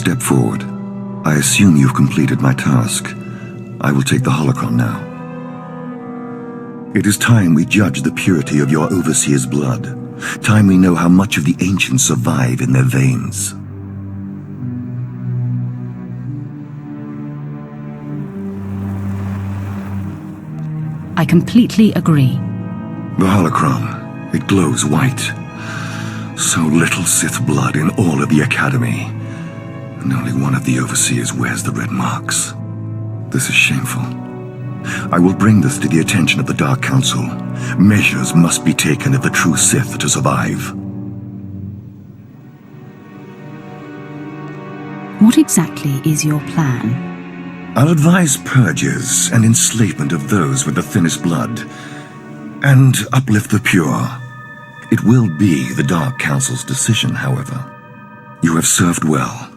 Step forward. I assume you've completed my task. I will take the holocron now. It is time we judge the purity of your overseer's blood. Time we know how much of the ancients survive in their veins. I completely agree. The holocron, it glows white. So little Sith blood in all of the Academy. And only one of the overseers wears the red marks. This is shameful. I will bring this to the attention of the Dark Council. Measures must be taken if the true Sith to survive. What exactly is your plan? I'll advise purges and enslavement of those with the thinnest blood, and uplift the pure. It will be the Dark Council's decision, however. You have served well.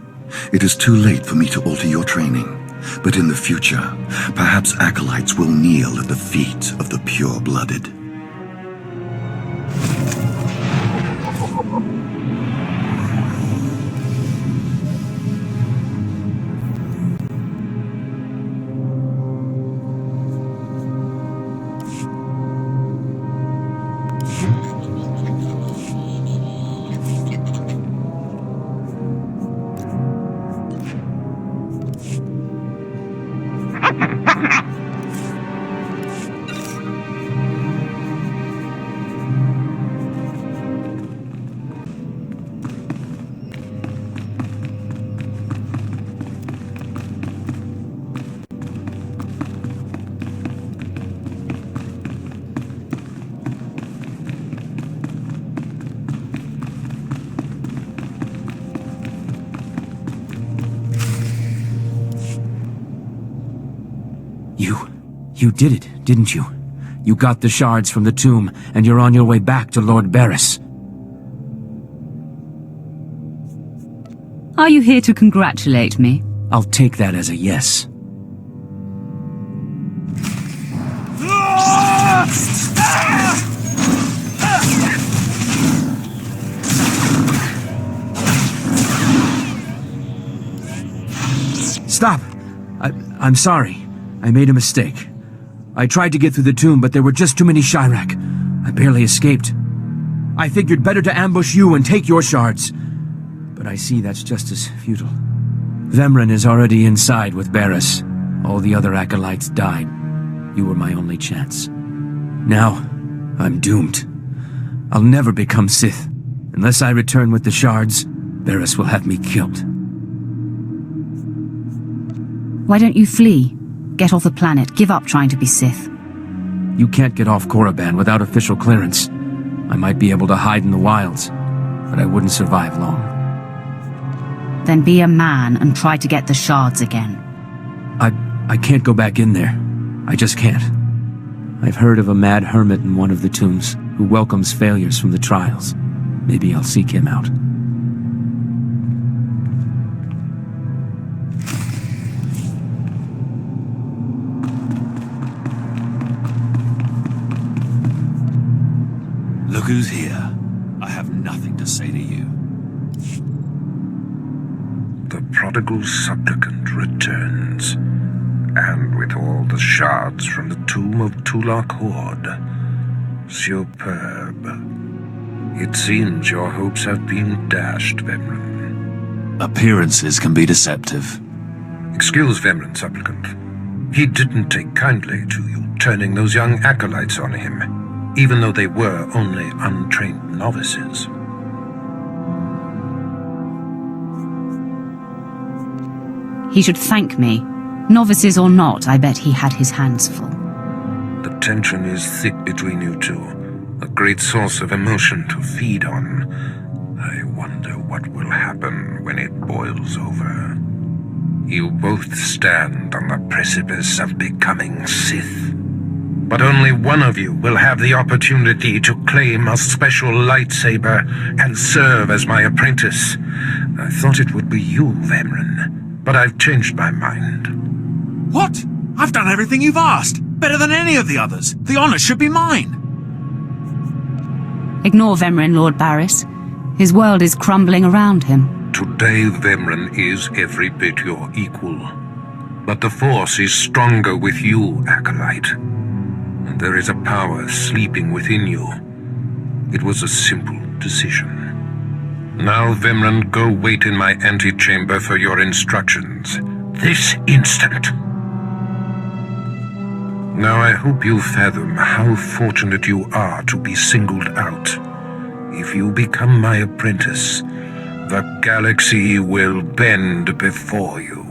It is too late for me to alter your training. But in the future, perhaps acolytes will kneel at the feet of the pure-blooded. You did it, didn't you? You got the shards from the tomb, and you're on your way back to Lord Barris. Are you here to congratulate me? I'll take that as a yes. Stop! I'm sorry. I made a mistake. I tried to get through the tomb, but there were just too many Chirac. I barely escaped. I figured better to ambush you and take your shards. But I see that's just as futile. Vemren is already inside with Barris. All the other acolytes died. You were my only chance. Now, I'm doomed. I'll never become Sith. Unless I return with the shards, Barris will have me killed. Why don't you flee? Get off the planet. Give up trying to be Sith. You can't get off Korriban without official clearance. I might be able to hide in the wilds, but I wouldn't survive long. Then be a man and try to get the shards again. I can't go back in there. I just can't. I've heard of a mad hermit in one of the tombs who welcomes failures from the trials. Maybe I'll seek him out. Look who's here. I have nothing to say to you. The prodigal supplicant returns, and with all the shards from the tomb of Tulak Horde. Superb. It seems your hopes have been dashed, Vemren. Appearances can be deceptive. Excuse Vemren, supplicant. He didn't take kindly to you turning those young acolytes on him, even though they were only untrained novices. He should thank me. Novices or not, I bet he had his hands full. The tension is thick between you two, a great source of emotion to feed on. I wonder what will happen when it boils over. You both stand on the precipice of becoming Sith. But only one of you will have the opportunity to claim a special lightsaber and serve as my apprentice. I thought it would be you, Vemren, but I've changed my mind. What? I've done everything you've asked. Better than any of the others. The honor should be mine. Ignore Vemren, Lord Barris. His world is crumbling around him. Today, Vemran is every bit your equal. But the Force is stronger with you, Acolyte. And there is a power sleeping within you. It was a simple decision. Now, Vemran, go wait in my antechamber for your instructions. This instant. Now I hope you fathom how fortunate you are to be singled out. If you become my apprentice, the galaxy will bend before you.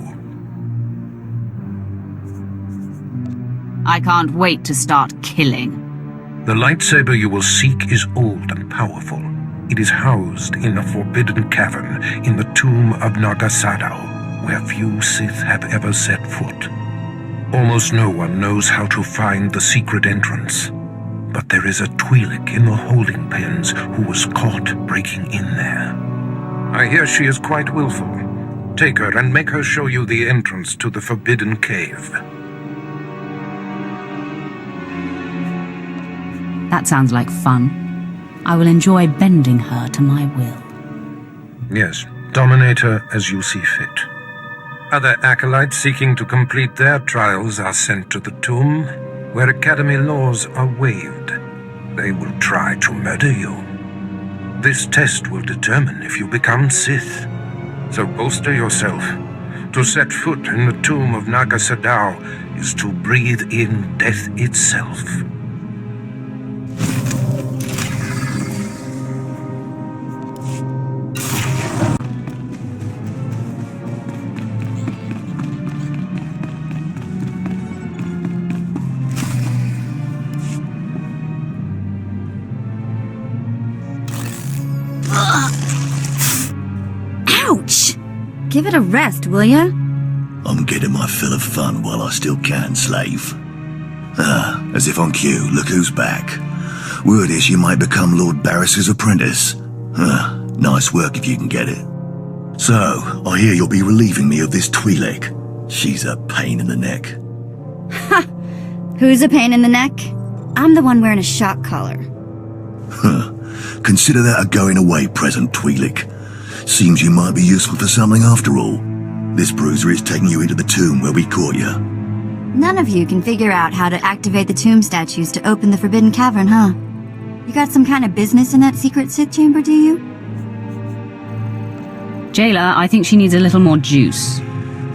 I can't wait to start killing. The lightsaber you will seek is old and powerful. It is housed in a forbidden cavern in the tomb of Naga Sadow, where few Sith have ever set foot. Almost no one knows how to find the secret entrance. But there is a Twi'lek in the holding pens who was caught breaking in there. I hear she is quite willful. Take her and make her show you the entrance to the forbidden cave. That sounds like fun. I will enjoy bending her to my will. Yes, dominate her as you see fit. Other acolytes seeking to complete their trials are sent to the tomb, where Academy laws are waived. They will try to murder you. This test will determine if you become Sith. So bolster yourself. To set foot in the tomb of Naga Sadow is to breathe in death itself. Ouch! Give it a rest, will ya? I'm getting my fill of fun while I still can, slave. As if on cue, look who's back. Word is you might become Lord Barris's apprentice. Nice work if you can get it. So, I hear you'll be relieving me of this Twi'lek. She's a pain in the neck. Ha! Who's a pain in the neck? I'm the one wearing a shock collar. Consider that a going-away present, Twi'lek. Seems you might be useful for something after all. This bruiser is taking you into the tomb where we caught you. None of you can figure out how to activate the tomb statues to open the Forbidden Cavern, huh? You got some kind of business in that secret Sith chamber, do you? Jailer, I think she needs a little more juice.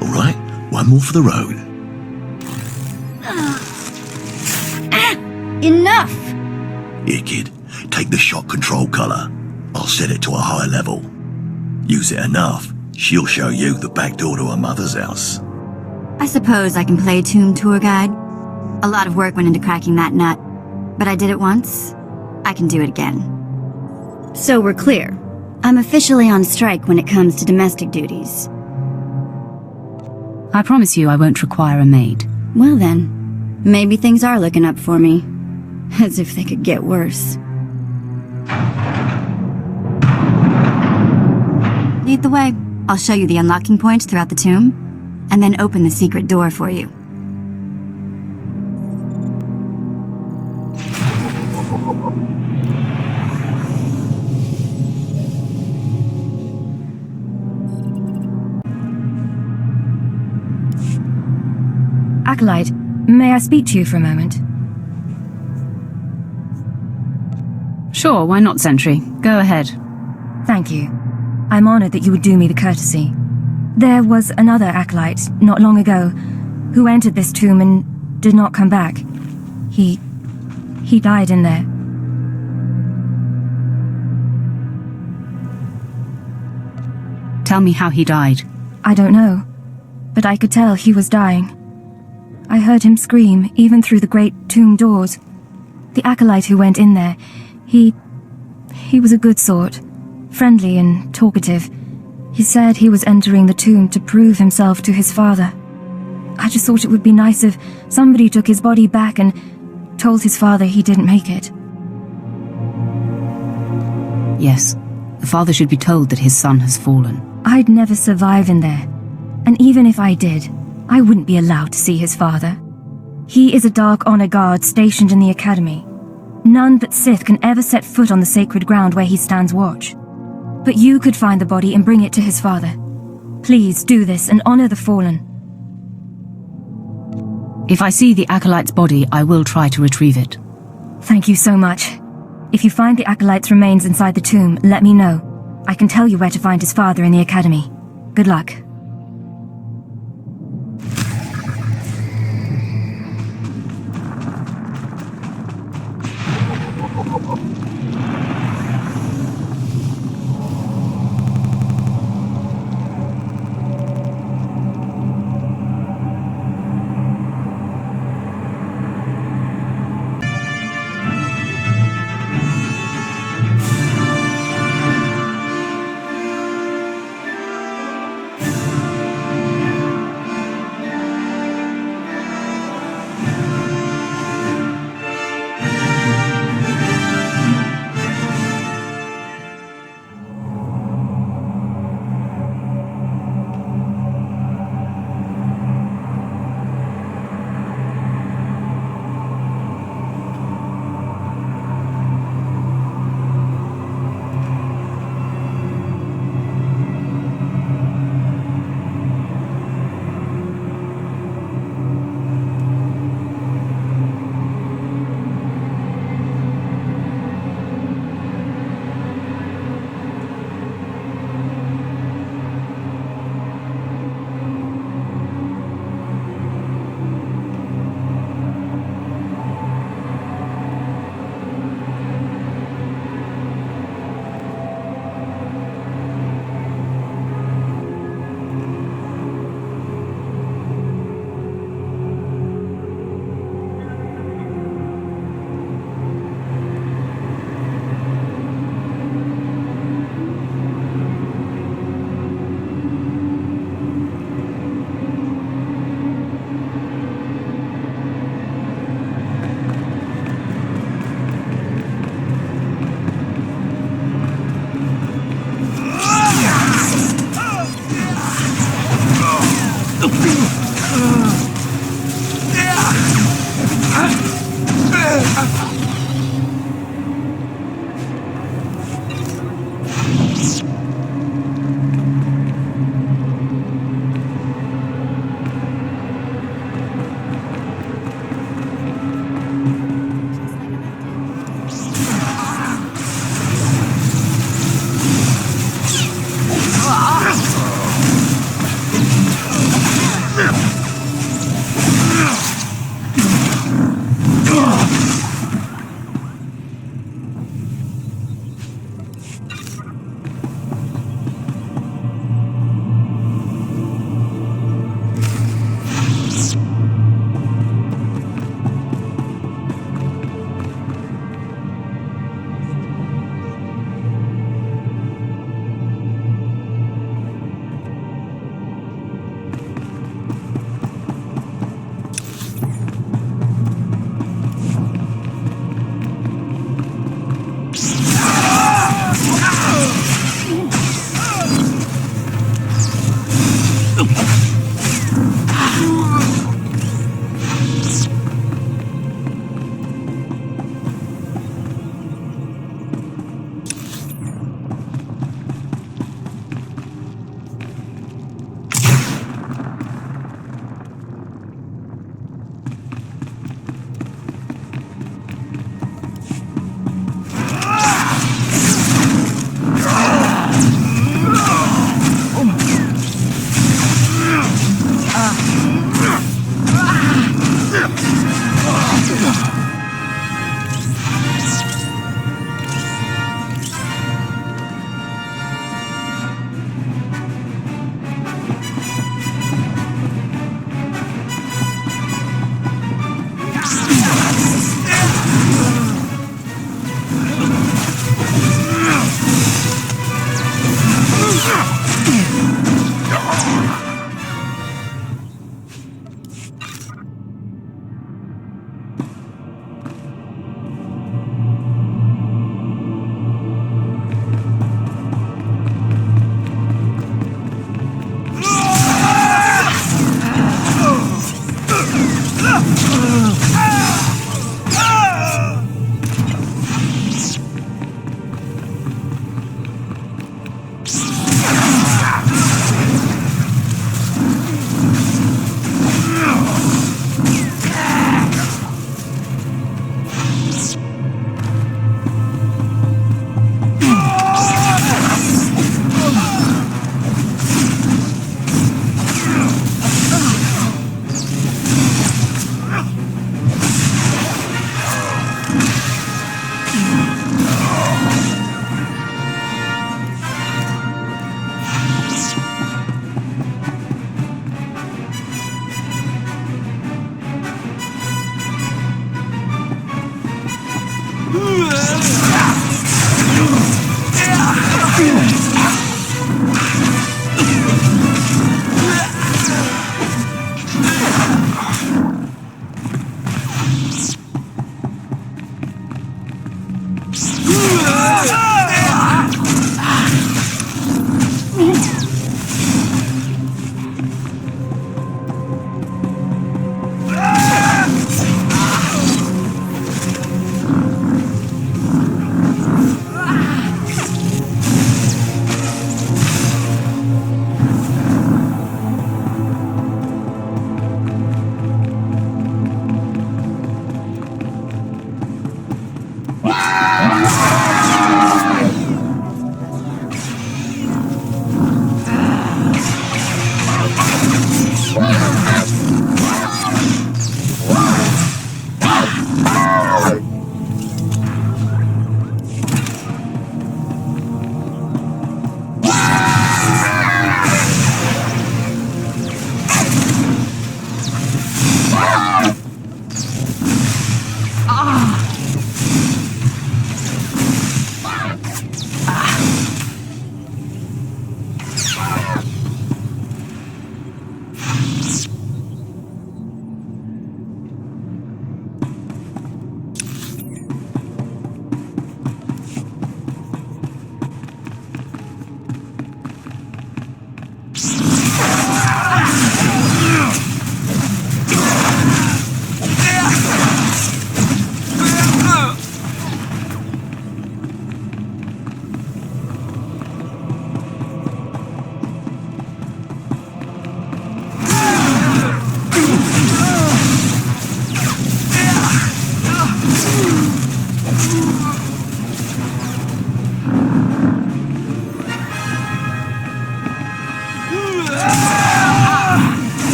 Alright, one more for the road. Enough! Here, kid. Take the shot control collar. I'll set it to a high level. Use it enough, she'll show you the back door to her mother's house. I suppose I can play tomb tour guide. A lot of work went into cracking that nut, but I did it once. I can do it again. So we're clear. I'm officially on strike when it comes to domestic duties. I promise you I won't require a maid. Well then, maybe things are looking up for me. As if they could get worse. Lead the way. I'll show you the unlocking points throughout the tomb, and then open the secret door for you. Acolyte, may I speak to you for a moment? Sure, why not, Sentry? Go ahead. Thank you. I'm honored that you would do me the courtesy. There was another acolyte, not long ago, who entered this tomb and did not come back. He died in there. Tell me how he died. I don't know, but I could tell he was dying. I heard him scream, even through the great tomb doors. The acolyte who went in there, he was a good sort. Friendly and talkative. He said he was entering the tomb to prove himself to his father. I just thought it would be nice if somebody took his body back and told his father he didn't make it. Yes, the father should be told that his son has fallen. I'd never survive in there. And even if I did, I wouldn't be allowed to see his father. He is a Dark Honor Guard stationed in the Academy. None but Sith can ever set foot on the sacred ground where he stands watch. But you could find the body and bring it to his father. Please do this and honor the fallen. If I see the Acolyte's body, I will try to retrieve it. Thank you so much. If you find the Acolyte's remains inside the tomb, let me know. I can tell you where to find his father in the Academy. Good luck.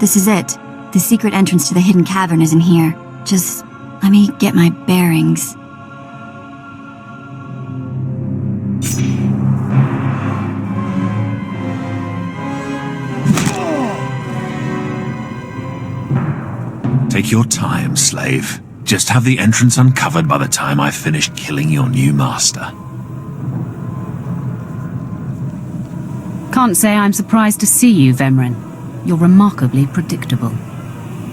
This is it. The secret entrance to the hidden cavern is in here. Just let me get my bearings. Take your time, slave. Just have the entrance uncovered by the time I finish killing your new master. Can't say I'm surprised to see you, Vemrin. You're remarkably predictable.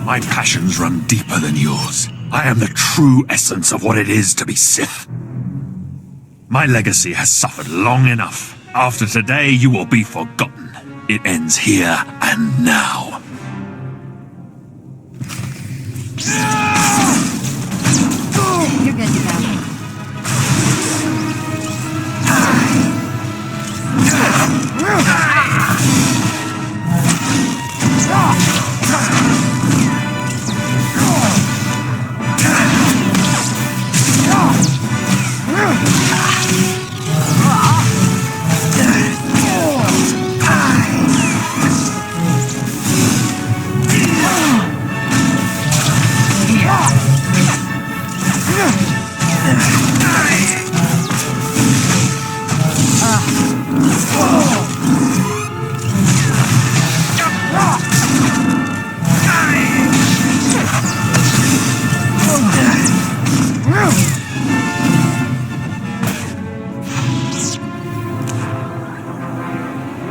My passions run deeper than yours. I am the true essence of what it is to be Sith. My legacy has suffered long enough. After today, you will be forgotten. It ends here and now. You're good to go.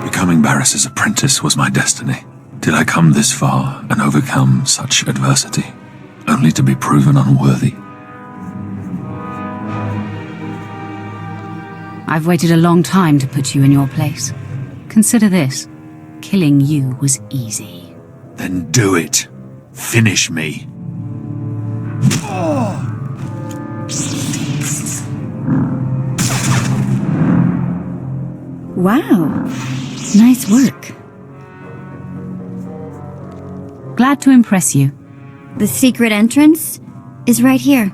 Becoming Barris's apprentice was my destiny. Did I come this far and overcome such adversity, only to be proven unworthy? I've waited a long time to put you in your place. Consider this. Killing you was easy. Then do it. Finish me. Wow. Nice work. Glad to impress you. The secret entrance is right here.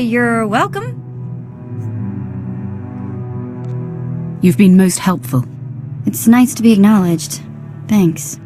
You're welcome. You've been most helpful. It's nice to be acknowledged. Thanks.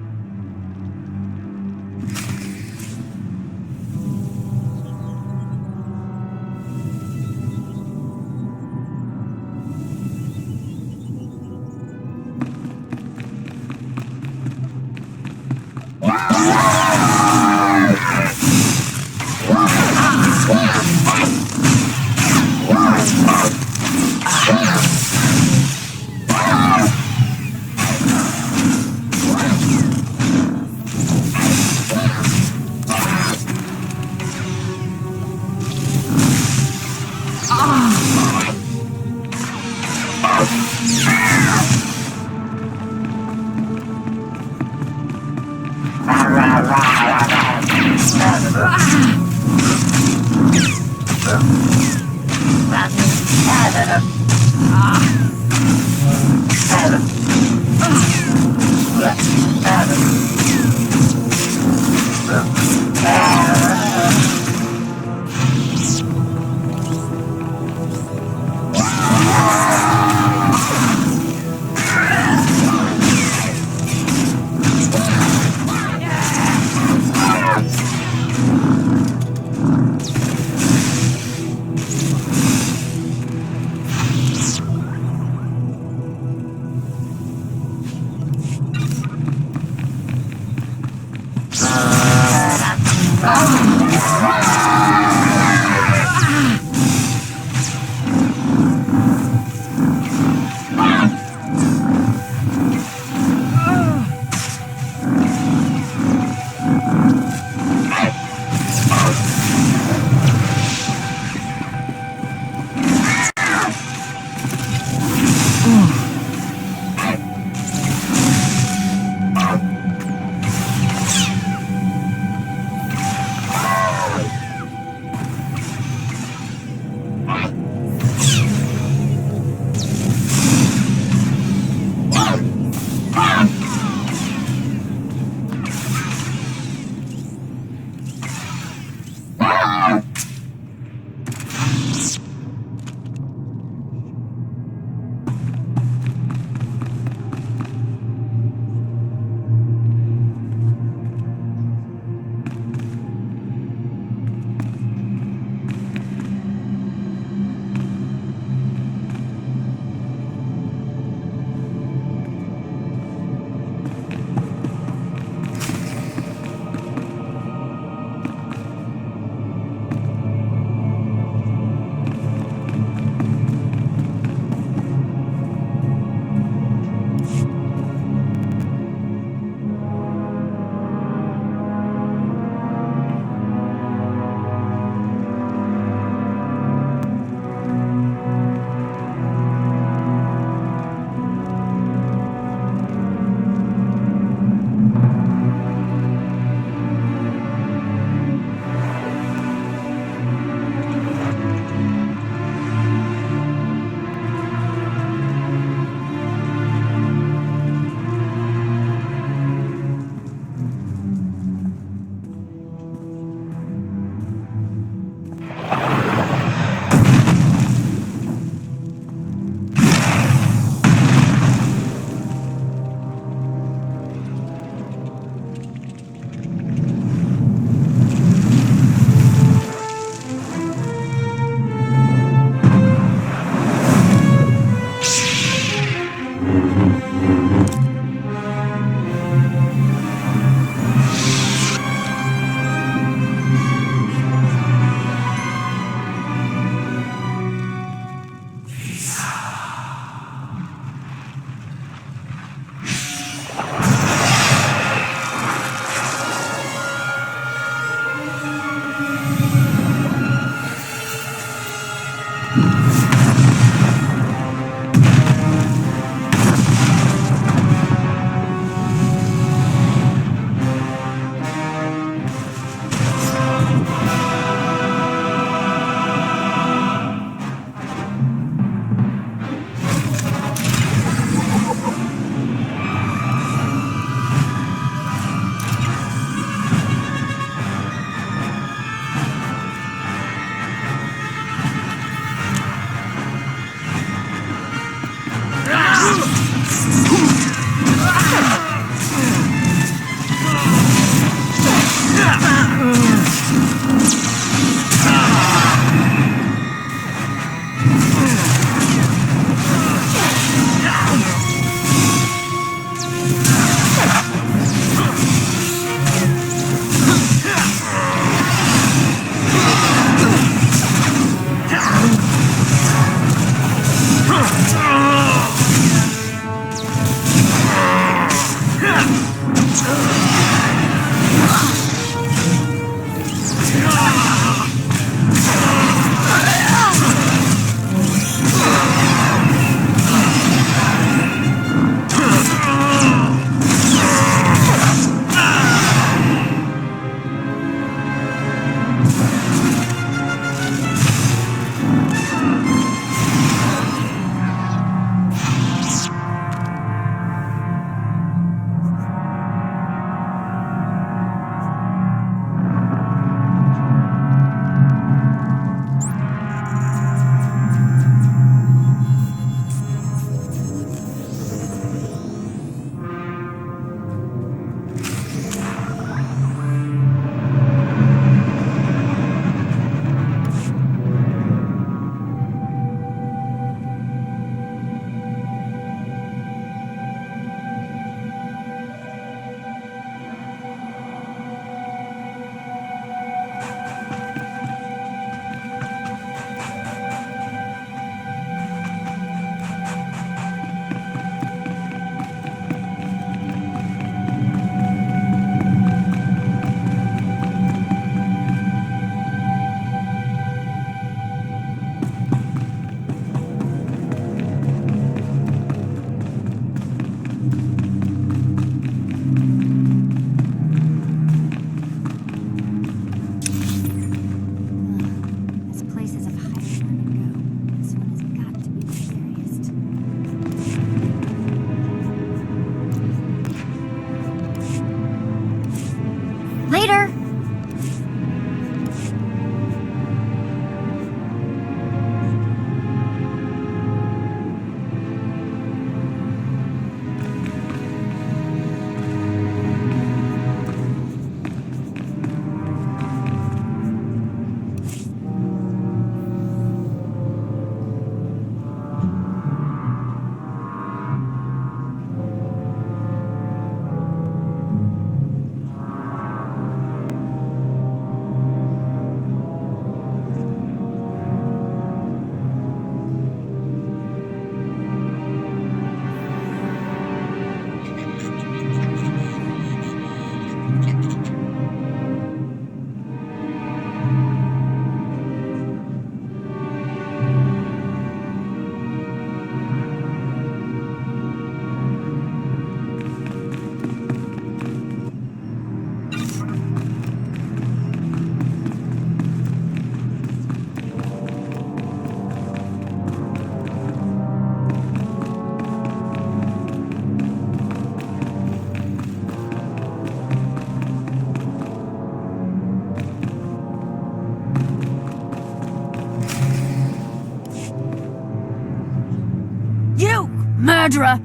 murderer!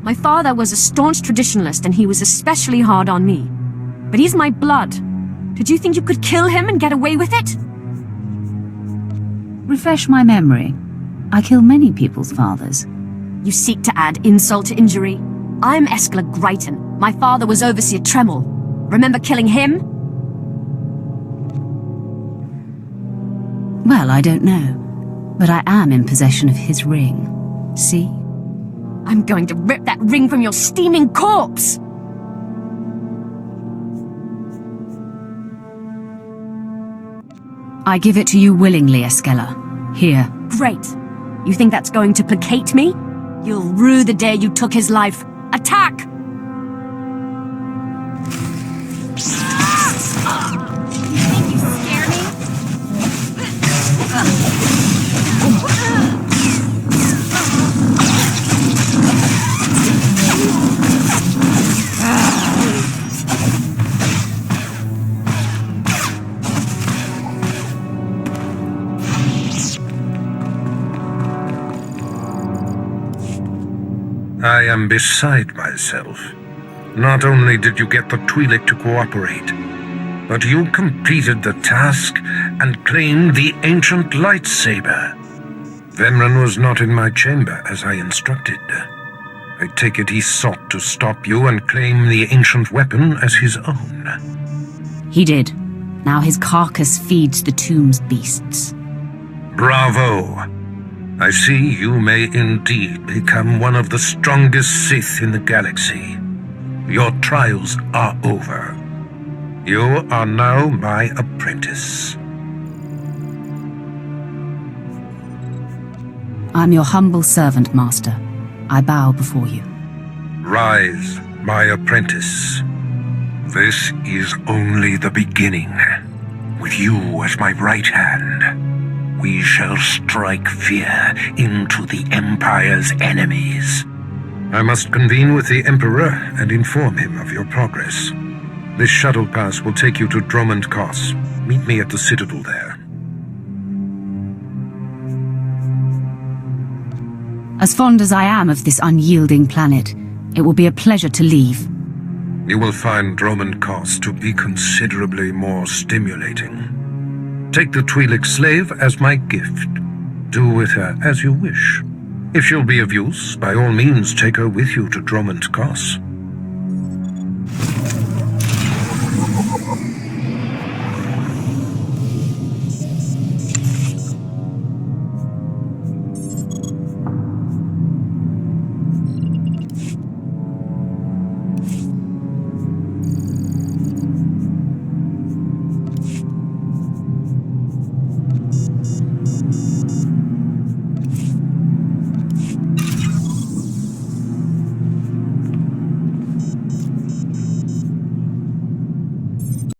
My father was a staunch traditionalist and he was especially hard on me. But he's my blood. Did you think you could kill him and get away with it? Refresh my memory. I kill many people's fathers. You seek to add insult to injury? I'm Eskla Greiton. My father was Overseer Tremel. Remember killing him? Well, I don't know. But I am in possession of his ring. See? I'm going to rip that ring from your steaming corpse! I give it to you willingly, Eskella. Here. Great. You think that's going to placate me? You'll rue the day you took his life. Attack! I am beside myself. Not only did you get the Twi'lek to cooperate, but you completed the task and claimed the ancient lightsaber. Venran was not in my chamber as I instructed. I take it he sought to stop you and claim the ancient weapon as his own. He did. Now his carcass feeds the tomb's beasts. Bravo! I see you may indeed become one of the strongest Sith in the galaxy. Your trials are over. You are now my apprentice. I'm your humble servant, Master. I bow before you. Rise, my apprentice. This is only the beginning. With you as my right hand, we shall strike fear into the Empire's enemies. I must convene with the Emperor and inform him of your progress. This shuttle pass will take you to Dromund Kos. Meet me at the Citadel there. As fond as I am of this unyielding planet, it will be a pleasure to leave. You will find Dromund Kos to be considerably more stimulating. Take the Twi'lek slave as my gift. Do with her as you wish. If she'll be of use, by all means take her with you to Dromund Kos.